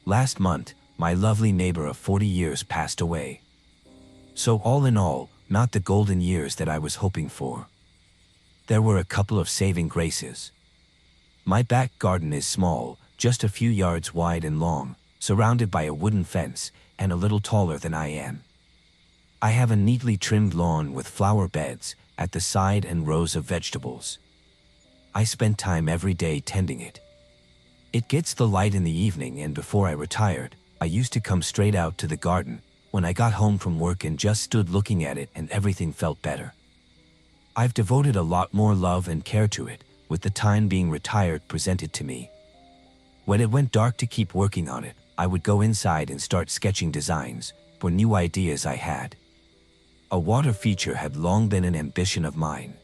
Last month, my lovely neighbor of 40 years passed away. So all in all, not the golden years that I was hoping for. There were a couple of saving graces. My back garden is small, just a few yards wide and long, surrounded by a wooden fence, and a little taller than I am. I have a neatly trimmed lawn with flower beds at the side and rows of vegetables. I spend time every day tending it. It gets the light in the evening, and before I retired, I used to come straight out to the garden when I got home from work and just stood looking at it, and everything felt better. I've devoted a lot more love and care to it, with the time being retired presented to me. When it went dark to keep working on it, I would go inside and start sketching designs for new ideas I had. A water feature had long been an ambition of mine.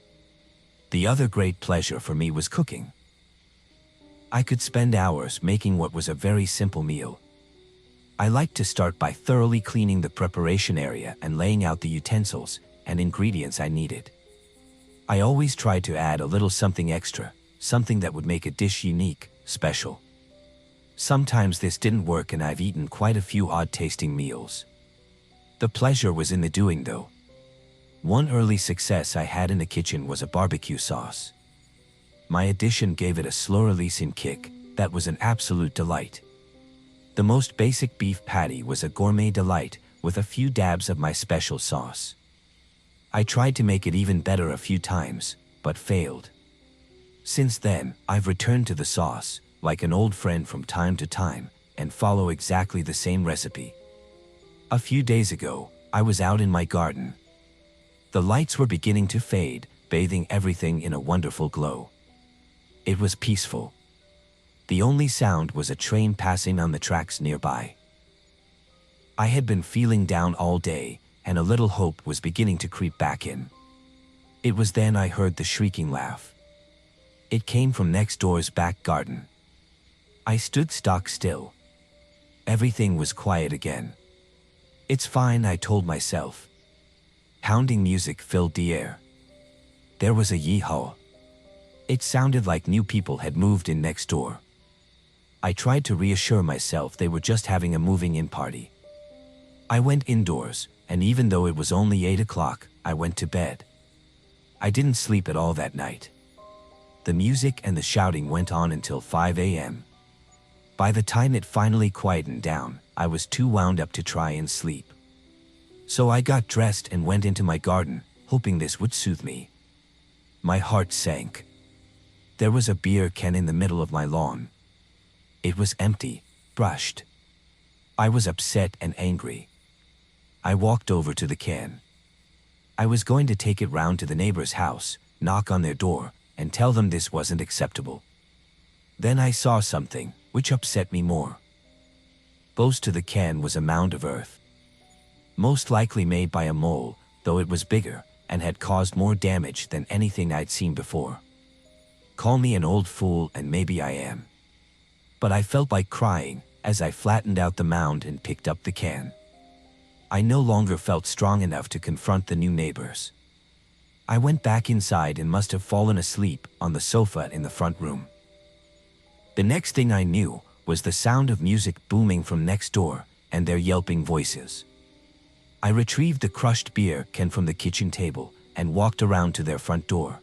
The other great pleasure for me was cooking. I could spend hours making what was a very simple meal. I liked to start by thoroughly cleaning the preparation area and laying out the utensils and ingredients I needed. I always tried to add a little something extra, something that would make a dish unique, special. Sometimes this didn't work, and I've eaten quite a few odd-tasting meals. The pleasure was in the doing, though. One early success I had in the kitchen was a barbecue sauce. My addition gave it a slow-releasing kick that was an absolute delight. The most basic beef patty was a gourmet delight with a few dabs of my special sauce. I tried to make it even better a few times, but failed. Since then, I've returned to the sauce, like an old friend from time to time, and follow exactly the same recipe. A few days ago, I was out in my garden. The lights were beginning to fade, bathing everything in a wonderful glow. It was peaceful. The only sound was a train passing on the tracks nearby. I had been feeling down all day, and a little hope was beginning to creep back in. It was then I heard the shrieking laugh. It came from next door's back garden. I stood stock still. Everything was quiet again. It's fine, I told myself. Pounding music filled the air. There was a yee-haw. It sounded like new people had moved in next door. I tried to reassure myself they were just having a moving-in party. I went indoors, and even though it was only 8 o'clock, I went to bed. I didn't sleep at all that night. The music and the shouting went on until 5 a.m. By the time it finally quietened down, I was too wound up to try and sleep. So I got dressed and went into my garden, hoping this would soothe me. My heart sank. There was a beer can in the middle of my lawn. It was empty, brushed. I was upset and angry. I walked over to the can. I was going to take it round to the neighbor's house, knock on their door, and tell them this wasn't acceptable. Then I saw something, which upset me more. Close to the can was a mound of earth. Most likely made by a mole, though it was bigger, and had caused more damage than anything I'd seen before. Call me an old fool, and maybe I am. But I felt like crying as I flattened out the mound and picked up the can. I no longer felt strong enough to confront the new neighbors. I went back inside and must have fallen asleep on the sofa in the front room. The next thing I knew was the sound of music booming from next door and their yelping voices. I retrieved the crushed beer can from the kitchen table and walked around to their front door.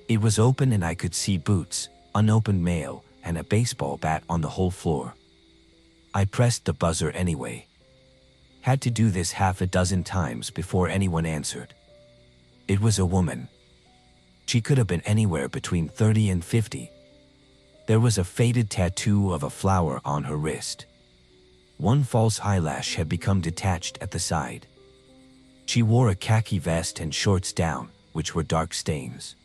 It was open and I could see boots, unopened mail, and a baseball bat on the whole floor. I pressed the buzzer anyway. Had to do this half a dozen times before anyone answered. It was a woman. She could have been anywhere between 30 and 50. There was a faded tattoo of a flower on her wrist. One false eyelash had become detached at the side. She wore a khaki vest and shorts down, which were dark stains.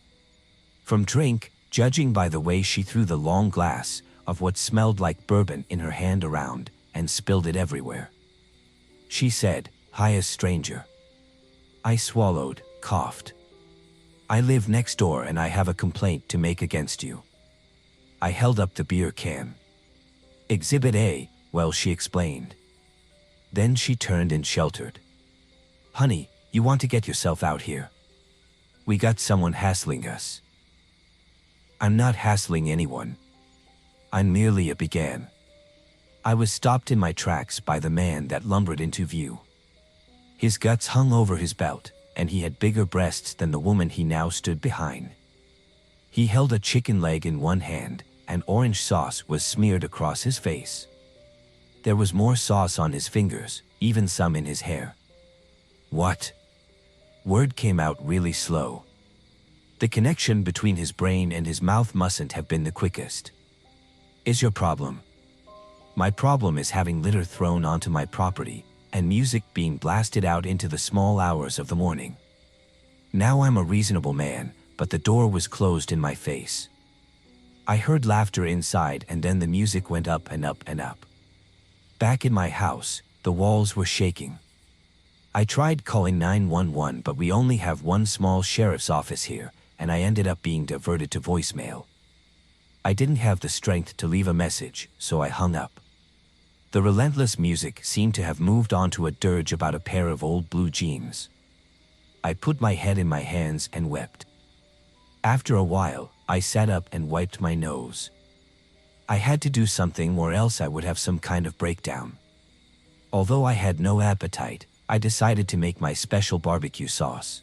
From drink, judging by the way she threw the long glass of what smelled like bourbon in her hand around and spilled it everywhere. She said, "Hiya, stranger." I swallowed, coughed. "I live next door and I have a complaint to make against you." I held up the beer can. "Exhibit A," well, she explained. Then she turned and sheltered. "Honey, you want to get yourself out here? We got someone hassling us." "I'm not hassling anyone." I merely began. I was stopped in my tracks by the man that lumbered into view. His guts hung over his belt, and he had bigger breasts than the woman he now stood behind. He held a chicken leg in one hand, and orange sauce was smeared across his face. There was more sauce on his fingers, even some in his hair. What? Word came out really slow. The connection between his brain and his mouth mustn't have been the quickest. Is your problem? My problem is having litter thrown onto my property, and music being blasted out into the small hours of the morning. Now I'm a reasonable man, but the door was closed in my face. I heard laughter inside, and then the music went up and up and up. Back in my house, the walls were shaking. I tried calling 911, but we only have one small sheriff's office here, and I ended up being diverted to voicemail. I didn't have the strength to leave a message, so I hung up. The relentless music seemed to have moved on to a dirge about a pair of old blue jeans. I put my head in my hands and wept. After a while, I sat up and wiped my nose. I had to do something or else I would have some kind of breakdown. Although I had no appetite, I decided to make my special barbecue sauce.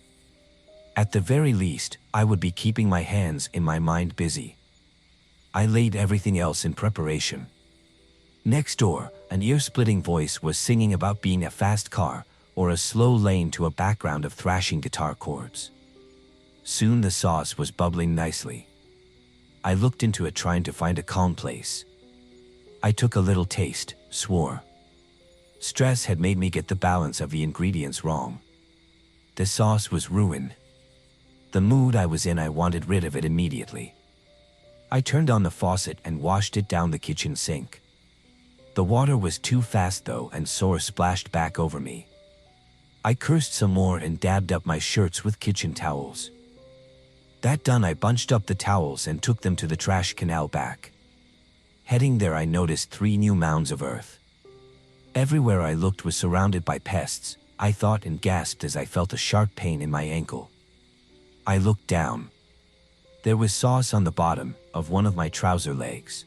At the very least, I would be keeping my hands and my mind busy. I laid everything else in preparation. Next door, an ear-splitting voice was singing about being a fast car or a slow lane to a background of thrashing guitar chords. Soon the sauce was bubbling nicely. I looked into it trying to find a calm place. I took a little taste, swore. Stress had made me get the balance of the ingredients wrong. The sauce was ruined. The mood I was in, I wanted rid of it immediately. I turned on the faucet and washed it down the kitchen sink. The water was too fast though, and sore splashed back over me. I cursed some more and dabbed up my shirts with kitchen towels. That done, I bunched up the towels and took them to the trash canal back. Heading there, I noticed 3 new mounds of earth. Everywhere I looked was surrounded by pests, I thought, and gasped as I felt a sharp pain in my ankle. I looked down. There was sauce on the bottom of one of my trouser legs.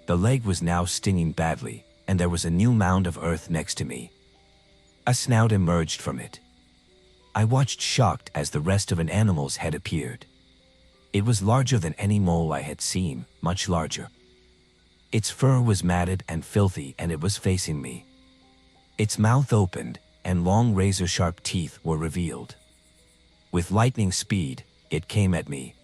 The leg was now stinging badly, and there was a new mound of earth next to me. A snout emerged from it. I watched shocked as the rest of an animal's head appeared. It was larger than any mole I had seen, much larger. Its fur was matted and filthy, and it was facing me. Its mouth opened, and long razor-sharp teeth were revealed. With lightning speed, it came at me.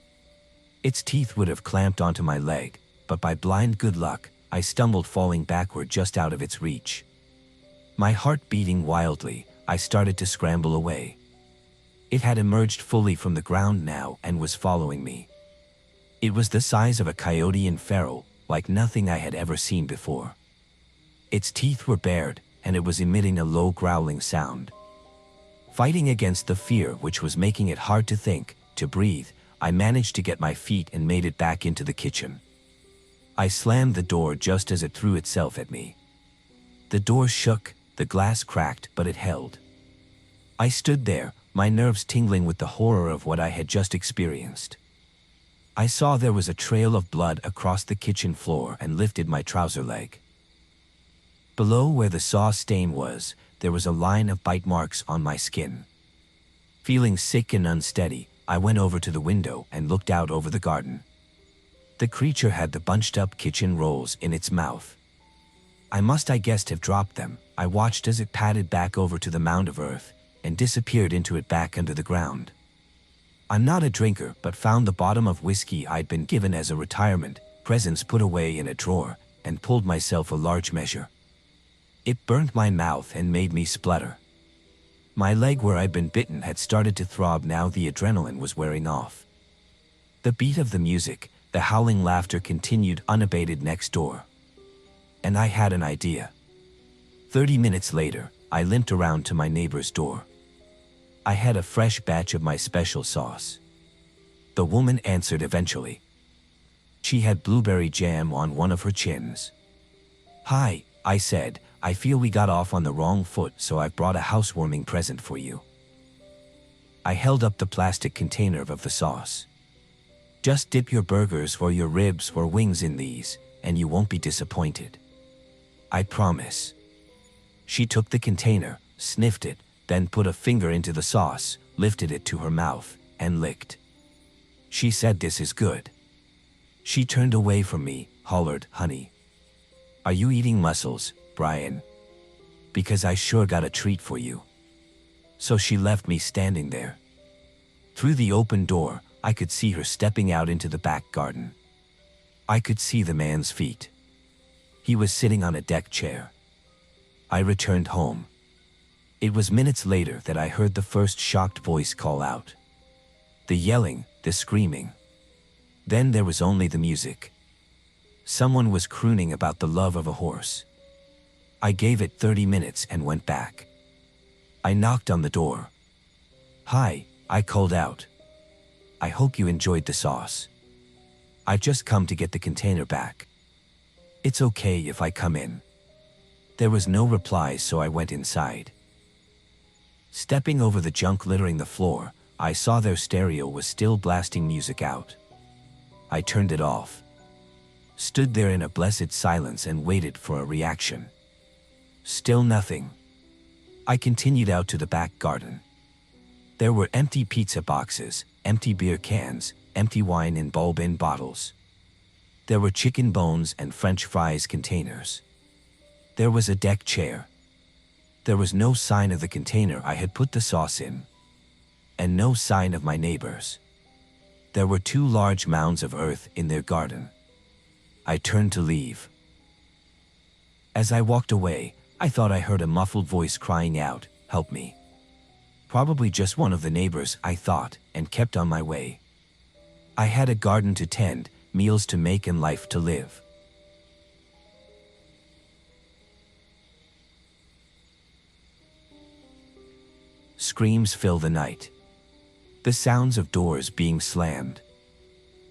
Its teeth would have clamped onto my leg, but by blind good luck, I stumbled, falling backward just out of its reach. My heart beating wildly, I started to scramble away. It had emerged fully from the ground now and was following me. It was the size of a coyote and feral, like nothing I had ever seen before. Its teeth were bared, and it was emitting a low growling sound. Fighting against the fear which was making it hard to think, to breathe, I managed to get my feet and made it back into the kitchen. I slammed the door just as it threw itself at me. The door shook, the glass cracked, but it held. I stood there, my nerves tingling with the horror of what I had just experienced. I saw there was a trail of blood across the kitchen floor and lifted my trouser leg. Below where the sauce stain was, there was a line of bite marks on my skin. Feeling sick and unsteady, I went over to the window and looked out over the garden. The creature had the bunched up kitchen rolls in its mouth. I guessed, have dropped them. I watched as it padded back over to the mound of earth and disappeared into it back under the ground. I'm not a drinker, but found the bottom of whiskey I'd been given as a retirement presents put away in a drawer and pulled myself a large measure. It burnt my mouth and made me splutter. My leg where I'd been bitten had started to throb. Now the adrenaline was wearing off. The beat of the music, the howling laughter continued unabated next door. And I had an idea. 30 minutes later, I limped around to my neighbor's door. I had a fresh batch of my special sauce. The woman answered eventually. She had blueberry jam on one of her chins. "Hi," I said, "I feel we got off on the wrong foot, so I've brought a housewarming present for you." I held up the plastic container of the sauce. "Just dip your burgers or your ribs or wings in these, and you won't be disappointed. I promise. She took the container, sniffed it, then put a finger into the sauce, lifted it to her mouth, and licked. She said, "This is good." She turned away from me, hollered, "Honey, are you eating mussels, Brian? Because I sure got a treat for you." So she left me standing there. Through the open door, I could see her stepping out into the back garden. I could see the man's feet. He was sitting on a deck chair. I returned home. It was minutes later that I heard the first shocked voice call out. The yelling, the screaming. Then there was only the music. Someone was crooning about the love of a horse. I gave it 30 minutes and went back. I knocked on the door. "Hi," I called out. "I hope you enjoyed the sauce. I've just come to get the container back. It's okay if I come in." There was no reply, so I went inside. Stepping over the junk littering the floor, I saw their stereo was still blasting music out. I turned it off. Stood there in a blessed silence and waited for a reaction. Still nothing. I continued out to the back garden. There were empty pizza boxes, empty beer cans, empty wine in bulb-in bottles. There were chicken bones and French fries containers. There was a deck chair. There was no sign of the container I had put the sauce in. And no sign of my neighbors. There were 2 large mounds of earth in their garden. I turned to leave. As I walked away, I thought I heard a muffled voice crying out, "Help me." Probably just one of the neighbors, I thought, and kept on my way. I had a garden to tend, meals to make, and life to live. Screams fill the night. The sounds of doors being slammed.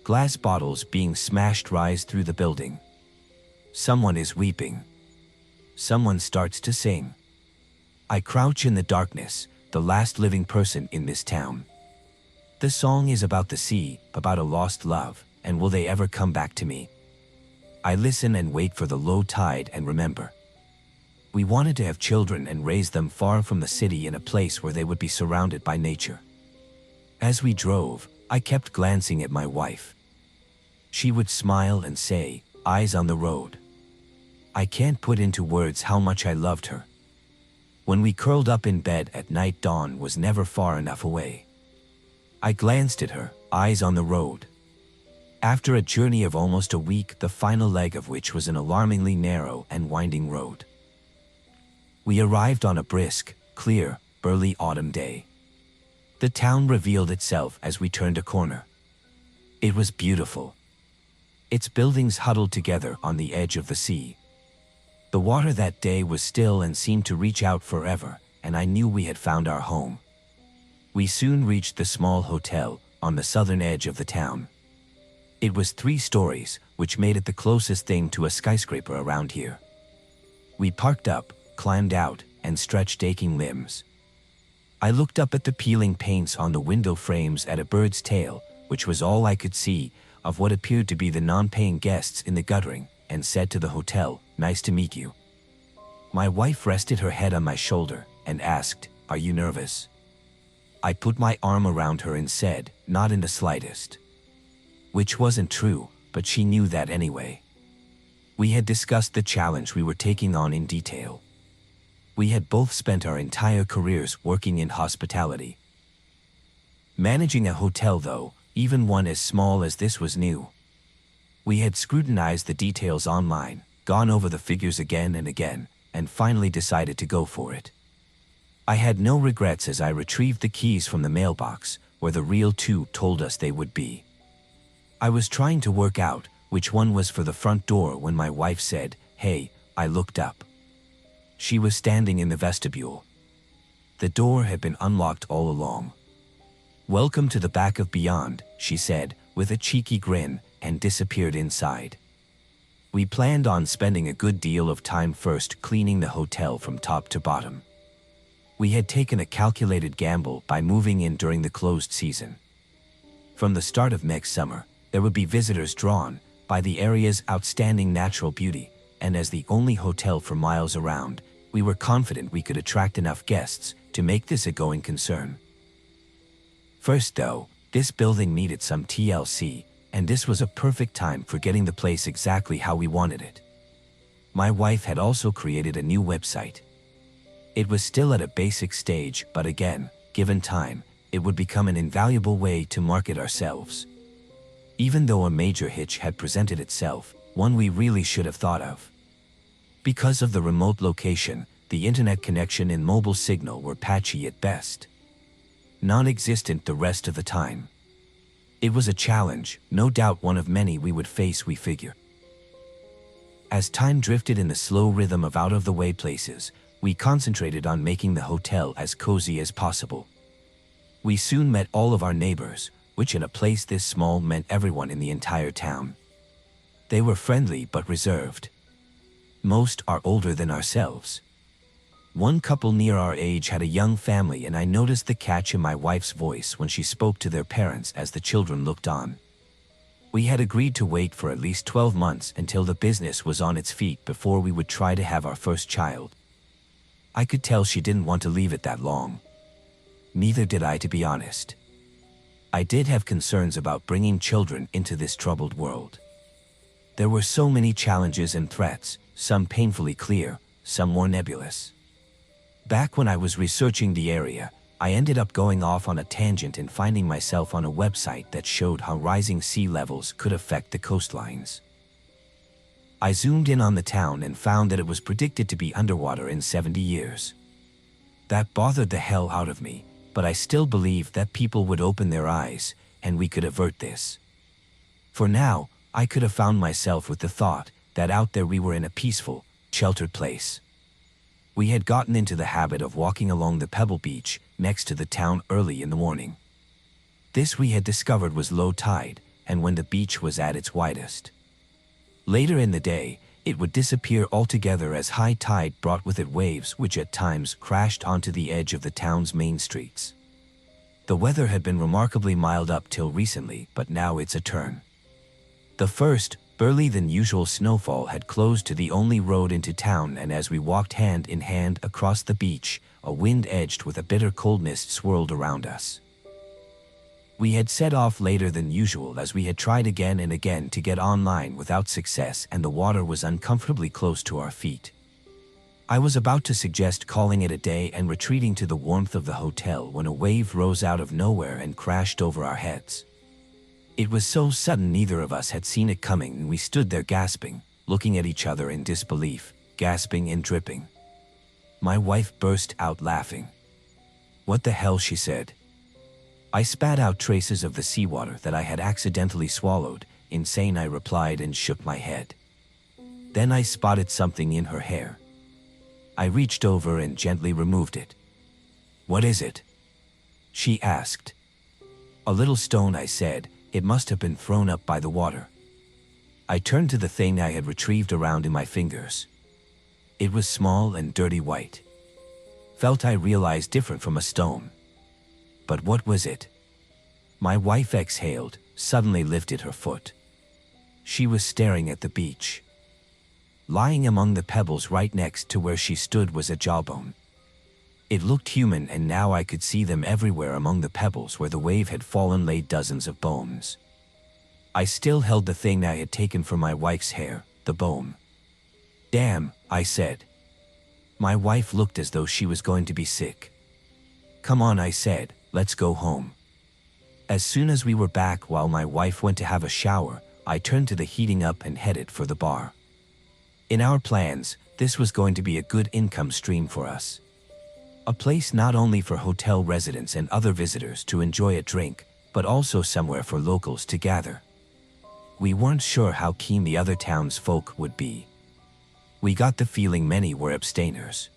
Glass bottles being smashed rise through the building. Someone is weeping. Someone starts to sing. I crouch in the darkness, the last living person in this town. The song is about the sea, about a lost love, and will they ever come back to me? I listen and wait for the low tide and remember. We wanted to have children and raise them far from the city in a place where they would be surrounded by nature. As we drove, I kept glancing at my wife. She would smile and say, "Eyes on the road." I can't put into words how much I loved her. When we curled up in bed at night, dawn was never far enough away. I glanced at her, eyes on the road. After a journey of almost a week, the final leg of which was an alarmingly narrow and winding road. We arrived on a brisk, clear, early autumn day. The town revealed itself as we turned a corner. It was beautiful. Its buildings huddled together on the edge of the sea. The water that day was still and seemed to reach out forever, and I knew we had found our home. We soon reached the small hotel on the southern edge of the town. It was 3 stories, which made it the closest thing to a skyscraper around here. We parked up, climbed out, and stretched aching limbs. I looked up at the peeling paints on the window frames, at a bird's tail, which was all I could see of what appeared to be the non-paying guests in the guttering, and said to the hotel, "Nice to meet you." My wife rested her head on my shoulder and asked, "Are you nervous?" I put my arm around her and said, "Not in the slightest." Which wasn't true, but she knew that anyway. We had discussed the challenge we were taking on in detail. We had both spent our entire careers working in hospitality. Managing a hotel, though, even one as small as this, was new. We had scrutinized the details online, gone over the figures again and again, and finally decided to go for it. I had no regrets as I retrieved the keys from the mailbox, where the real 2 told us they would be. I was trying to work out which one was for the front door when my wife said, "Hey." I looked up. She was standing in the vestibule. The door had been unlocked all along. "Welcome to the back of beyond," she said, with a cheeky grin, and disappeared inside. We planned on spending a good deal of time first cleaning the hotel from top to bottom. We had taken a calculated gamble by moving in during the closed season. From the start of next summer, there would be visitors drawn, by the area's outstanding natural beauty, and as the only hotel for miles around, we were confident we could attract enough guests to make this a going concern. First though, this building needed some TLC, and this was a perfect time for getting the place exactly how we wanted it. My wife had also created a new website. It was still at a basic stage, but again, given time, it would become an invaluable way to market ourselves. Even though a major hitch had presented itself, one we really should have thought of. Because of the remote location, the internet connection and mobile signal were patchy at best. Non-existent the rest of the time. It was a challenge, no doubt one of many we would face, we figure. As time drifted in the slow rhythm of out-of-the-way places, we concentrated on making the hotel as cozy as possible. We soon met all of our neighbors, which in a place this small meant everyone in the entire town. They were friendly but reserved. Most are older than ourselves. One couple near our age had a young family, and I noticed the catch in my wife's voice when she spoke to their parents as the children looked on. We had agreed to wait for at least 12 months until the business was on its feet before we would try to have our first child. I could tell she didn't want to leave it that long. Neither did I, to be honest. I did have concerns about bringing children into this troubled world. There were so many challenges and threats, some painfully clear, some more nebulous. Back when I was researching the area, I ended up going off on a tangent and finding myself on a website that showed how rising sea levels could affect the coastlines. I zoomed in on the town and found that it was predicted to be underwater in 70 years. That bothered the hell out of me, but I still believed that people would open their eyes, and we could avert this. For now, I could have found myself with the thought that out there we were in a peaceful, sheltered place. We had gotten into the habit of walking along the pebble beach next to the town early in the morning. This we had discovered was low tide, and when the beach was at its widest. Later in the day, it would disappear altogether as high tide brought with it waves which at times crashed onto the edge of the town's main streets. The weather had been remarkably mild up till recently, but now it's a turn. The first, earlier than usual snowfall had closed to the only road into town, and as we walked hand in hand across the beach, a wind edged with a bitter cold mist swirled around us. We had set off later than usual as we had tried again and again to get online without success, and the water was uncomfortably close to our feet. I was about to suggest calling it a day and retreating to the warmth of the hotel when a wave rose out of nowhere and crashed over our heads. It was so sudden neither of us had seen it coming, and we stood there gasping, looking at each other in disbelief, gasping and dripping. My wife burst out laughing. "What the hell?" she said. I spat out traces of the seawater that I had accidentally swallowed. "Insane," I replied and shook my head. Then I spotted something in her hair. I reached over and gently removed it. "What is it?" she asked. "A little stone," I said. "It must have been thrown up by the water." I turned to the thing I had retrieved around in my fingers. It was small and dirty white. Felt, I realized, different from a stone. But what was it? My wife exhaled, suddenly lifted her foot. She was staring at the beach. Lying among the pebbles right next to where she stood was a jawbone. It looked human, and now I could see them everywhere among the pebbles where the wave had fallen, lay dozens of bones. I still held the thing I had taken from my wife's hair, the bone. "Damn," I said. My wife looked as though she was going to be sick. "Come on," I said, "let's go home." As soon as we were back, while my wife went to have a shower, I turned to the heating up and headed for the bar. In our plans, this was going to be a good income stream for us. A place not only for hotel residents and other visitors to enjoy a drink, but also somewhere for locals to gather. We weren't sure how keen the other townsfolk would be. We got the feeling many were abstainers.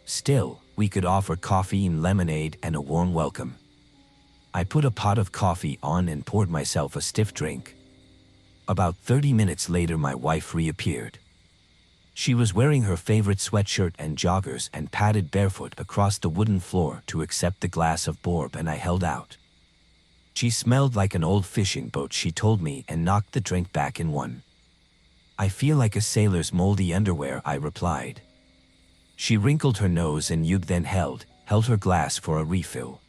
Still, we could offer coffee and lemonade and a warm welcome. I put a pot of coffee on and poured myself a stiff drink. About 30 minutes later, my wife reappeared. She was wearing her favorite sweatshirt and joggers and padded barefoot across the wooden floor to accept the glass of bourbon I held out. She smelled like an old fishing boat, she told me, and knocked the drink back in one. I feel like a sailor's moldy underwear, I replied. She wrinkled her nose and then held her glass for a refill.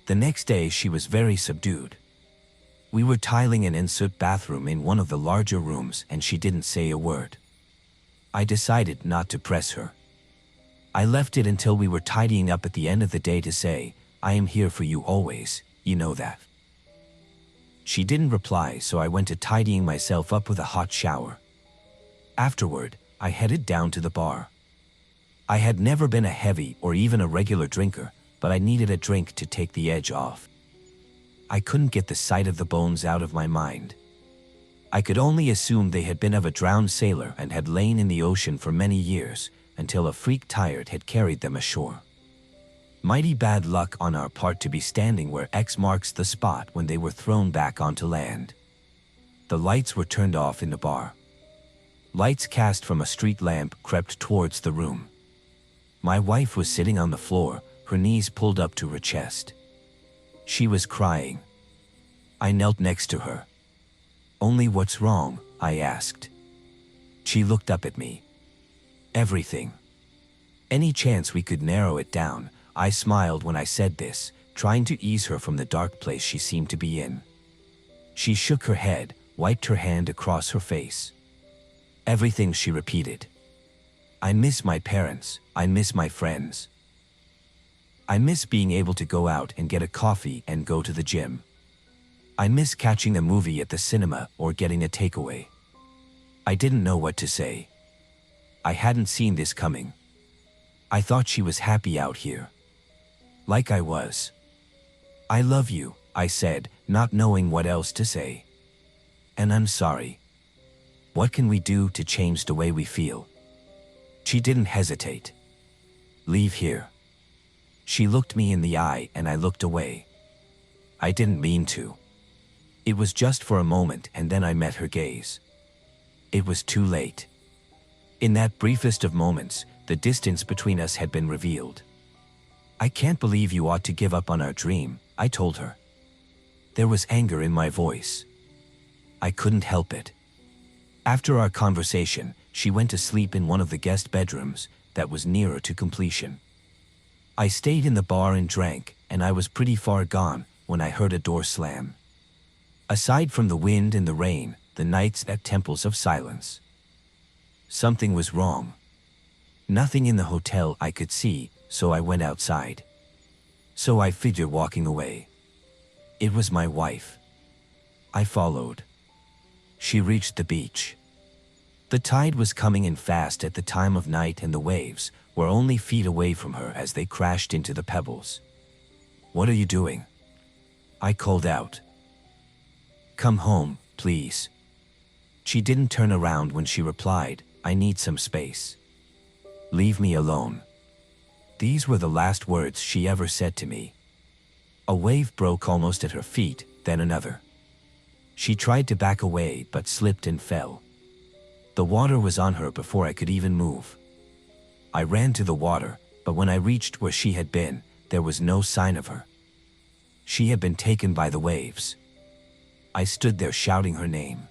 The next day she was very subdued. We were tiling an ensuite bathroom in one of the larger rooms and she didn't say a word. I decided not to press her. I left it until we were tidying up at the end of the day to say, I am here for you always, you know that. She didn't reply, so I went to tidying myself up with a hot shower. Afterward, I headed down to the bar. I had never been a heavy or even a regular drinker, but I needed a drink to take the edge off. I couldn't get the sight of the bones out of my mind. I could only assume they had been of a drowned sailor and had lain in the ocean for many years, until a freak tide had carried them ashore. Mighty bad luck on our part to be standing where X marks the spot when they were thrown back onto land. The lights were turned off in the bar. Lights cast from a street lamp crept towards the room. My wife was sitting on the floor, her knees pulled up to her chest. She was crying. I knelt next to her. Only what's wrong? I asked. She looked up at me. Everything. Any chance we could narrow it down? I smiled when I said this, trying to ease her from the dark place she seemed to be in. She shook her head, wiped her hand across her face. Everything, she repeated. I miss my parents, I miss my friends. I miss being able to go out and get a coffee and go to the gym. I miss catching a movie at the cinema or getting a takeaway. I didn't know what to say. I hadn't seen this coming. I thought she was happy out here. Like I was. I love you, I said, not knowing what else to say. And I'm sorry. What can we do to change the way we feel? She didn't hesitate. Leave here. She looked me in the eye and I looked away. I didn't mean to. It was just for a moment and then I met her gaze. It was too late. In that briefest of moments, the distance between us had been revealed. I can't believe you ought to give up on our dream, I told her. There was anger in my voice. I couldn't help it. After our conversation, she went to sleep in one of the guest bedrooms that was nearer to completion. I stayed in the bar and drank, and I was pretty far gone when I heard a door slam. Aside from the wind and the rain, the nights at temples of silence. Something was wrong. Nothing in the hotel I could see, so I went outside. So I figured walking away. It was my wife. I followed. She reached the beach. The tide was coming in fast at the time of night and the waves were only feet away from her as they crashed into the pebbles. What are you doing? I called out. Come home, please. She didn't turn around when she replied, I need some space. Leave me alone. These were the last words she ever said to me. A wave broke almost at her feet, then another. She tried to back away but slipped and fell. The water was on her before I could even move. I ran to the water, but when I reached where she had been, there was no sign of her. She had been taken by the waves. I stood there shouting her name.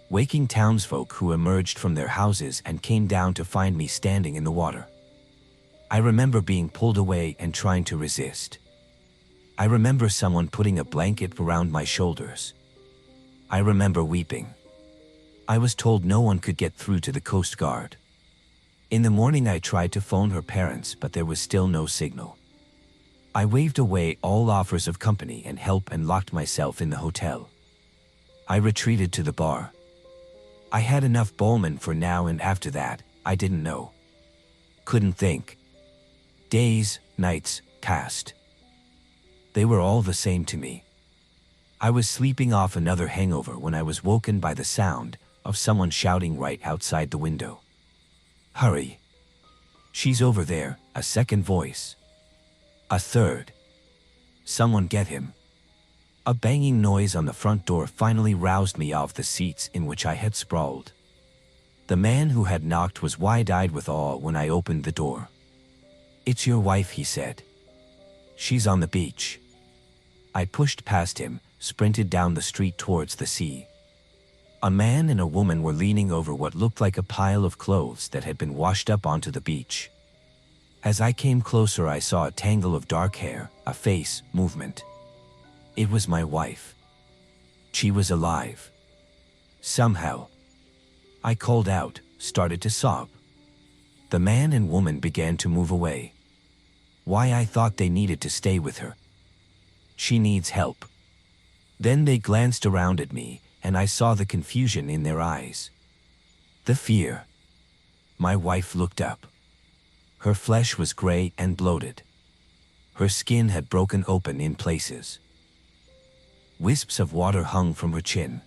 Waking townsfolk who emerged from their houses and came down to find me standing in the water. I remember being pulled away and trying to resist. I remember someone putting a blanket around my shoulders. I remember weeping. I was told no one could get through to the Coast Guard. In the morning I tried to phone her parents, but there was still no signal. I waved away all offers of company and help and locked myself in the hotel. I retreated to the bar. I had enough bowlman for now, and after that, I didn't know. Couldn't think. Days, nights, passed. They were all the same to me. I was sleeping off another hangover when I was woken by the sound of someone shouting right outside the window. Hurry. She's over there, a second voice. A third. Someone get him. A banging noise on the front door finally roused me off the seats in which I had sprawled. The man who had knocked was wide-eyed with awe when I opened the door. It's your wife, he said. She's on the beach. I pushed past him, sprinted down the street towards the sea. A man and a woman were leaning over what looked like a pile of clothes that had been washed up onto the beach. As I came closer, I saw a tangle of dark hair, a face, movement. It was my wife. She was alive. Somehow. I called out, started to sob. The man and woman began to move away. Why? I thought they needed to stay with her. She needs help. Then they glanced around at me, and I saw the confusion in their eyes. The fear. My wife looked up. Her flesh was gray and bloated. Her skin had broken open in places. Wisps of water hung from her chin.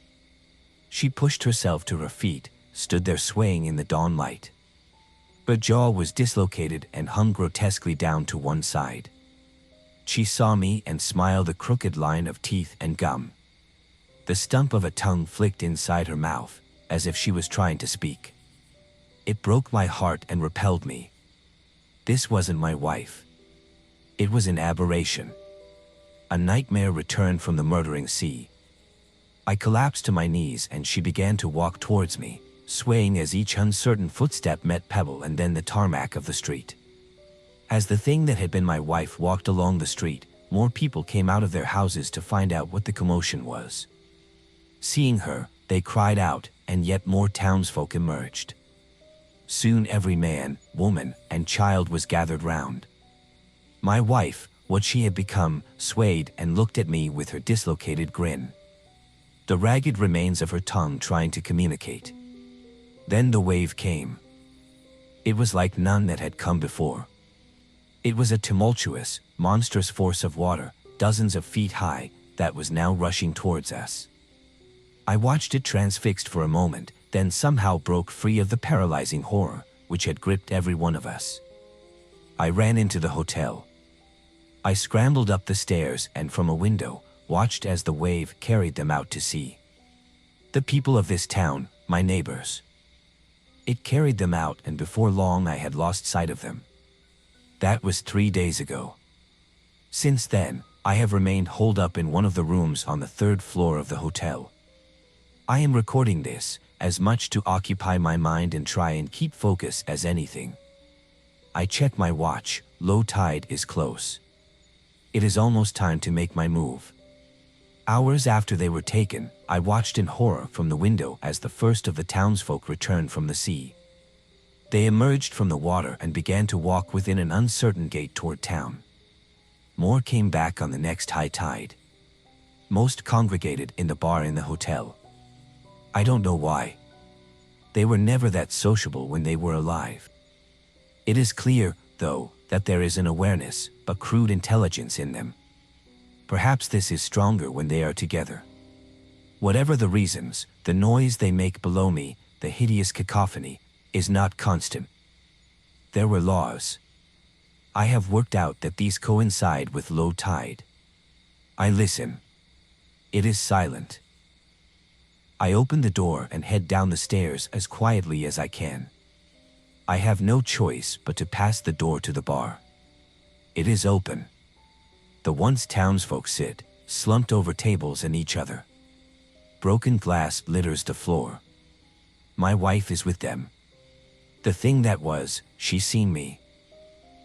She pushed herself to her feet, stood there swaying in the dawn light. Her jaw was dislocated and hung grotesquely down to one side. She saw me and smiled, a crooked line of teeth and gum. The stump of a tongue flicked inside her mouth, as if she was trying to speak. It broke my heart and repelled me. This wasn't my wife. It was an aberration. A nightmare returned from the murdering sea. I collapsed to my knees and she began to walk towards me, swaying as each uncertain footstep met pebble and then the tarmac of the street. As the thing that had been my wife walked along the street, more people came out of their houses to find out what the commotion was. Seeing her, they cried out, and yet more townsfolk emerged. Soon every man, woman, and child was gathered round. My wife, what she had become, swayed and looked at me with her dislocated grin. The ragged remains of her tongue trying to communicate. Then the wave came. It was like none that had come before. It was a tumultuous, monstrous force of water, dozens of feet high, that was now rushing towards us. I watched it transfixed for a moment, then somehow broke free of the paralyzing horror, which had gripped every one of us. I ran into the hotel. I scrambled up the stairs and from a window, watched as the wave carried them out to sea. The people of this town, my neighbors. It carried them out, and before long I had lost sight of them. That was 3 days ago. Since then, I have remained holed up in one of the rooms on the 3rd floor of the hotel. I am recording this, as much to occupy my mind and try and keep focus as anything. I check my watch, low tide is close. It is almost time to make my move. Hours after they were taken, I watched in horror from the window as the first of the townsfolk returned from the sea. They emerged from the water and began to walk within an uncertain gait toward town. More came back on the next high tide. Most congregated in the bar in the hotel. I don't know why. They were never that sociable when they were alive. It is clear, though, that there is an awareness, but crude intelligence in them. Perhaps this is stronger when they are together. Whatever the reasons, the noise they make below me, the hideous cacophony, is not constant. There were laws. I have worked out that these coincide with low tide. I listen. It is silent. I open the door and head down the stairs as quietly as I can. I have no choice but to pass the door to the bar. It is open. The once townsfolk sit, slumped over tables and each other. Broken glass litters the floor. My wife is with them. The thing that was, she's seen me.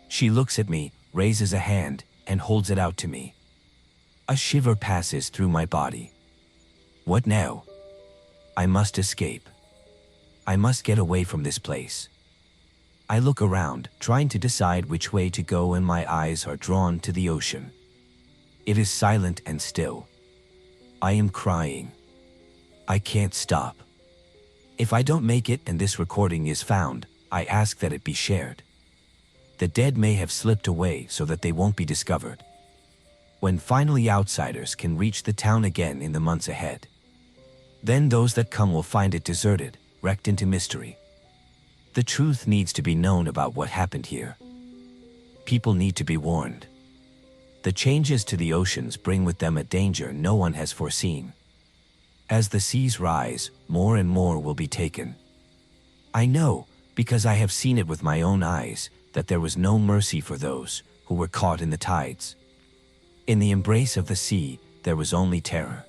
She looks at me, raises a hand, and holds it out to me. A shiver passes through my body. What now? I must escape. I must get away from this place. I look around, trying to decide which way to go, and my eyes are drawn to the ocean. It is silent and still. I am crying. I can't stop. If I don't make it and this recording is found, I ask that it be shared. The dead may have slipped away so that they won't be discovered. When finally outsiders can reach the town again in the months ahead, then those that come will find it deserted, wrecked into mystery. The truth needs to be known about what happened here. People need to be warned. The changes to the oceans bring with them a danger no one has foreseen. As the seas rise, more and more will be taken. I know, because I have seen it with my own eyes, that there was no mercy for those who were caught in the tides. In the embrace of the sea, there was only terror.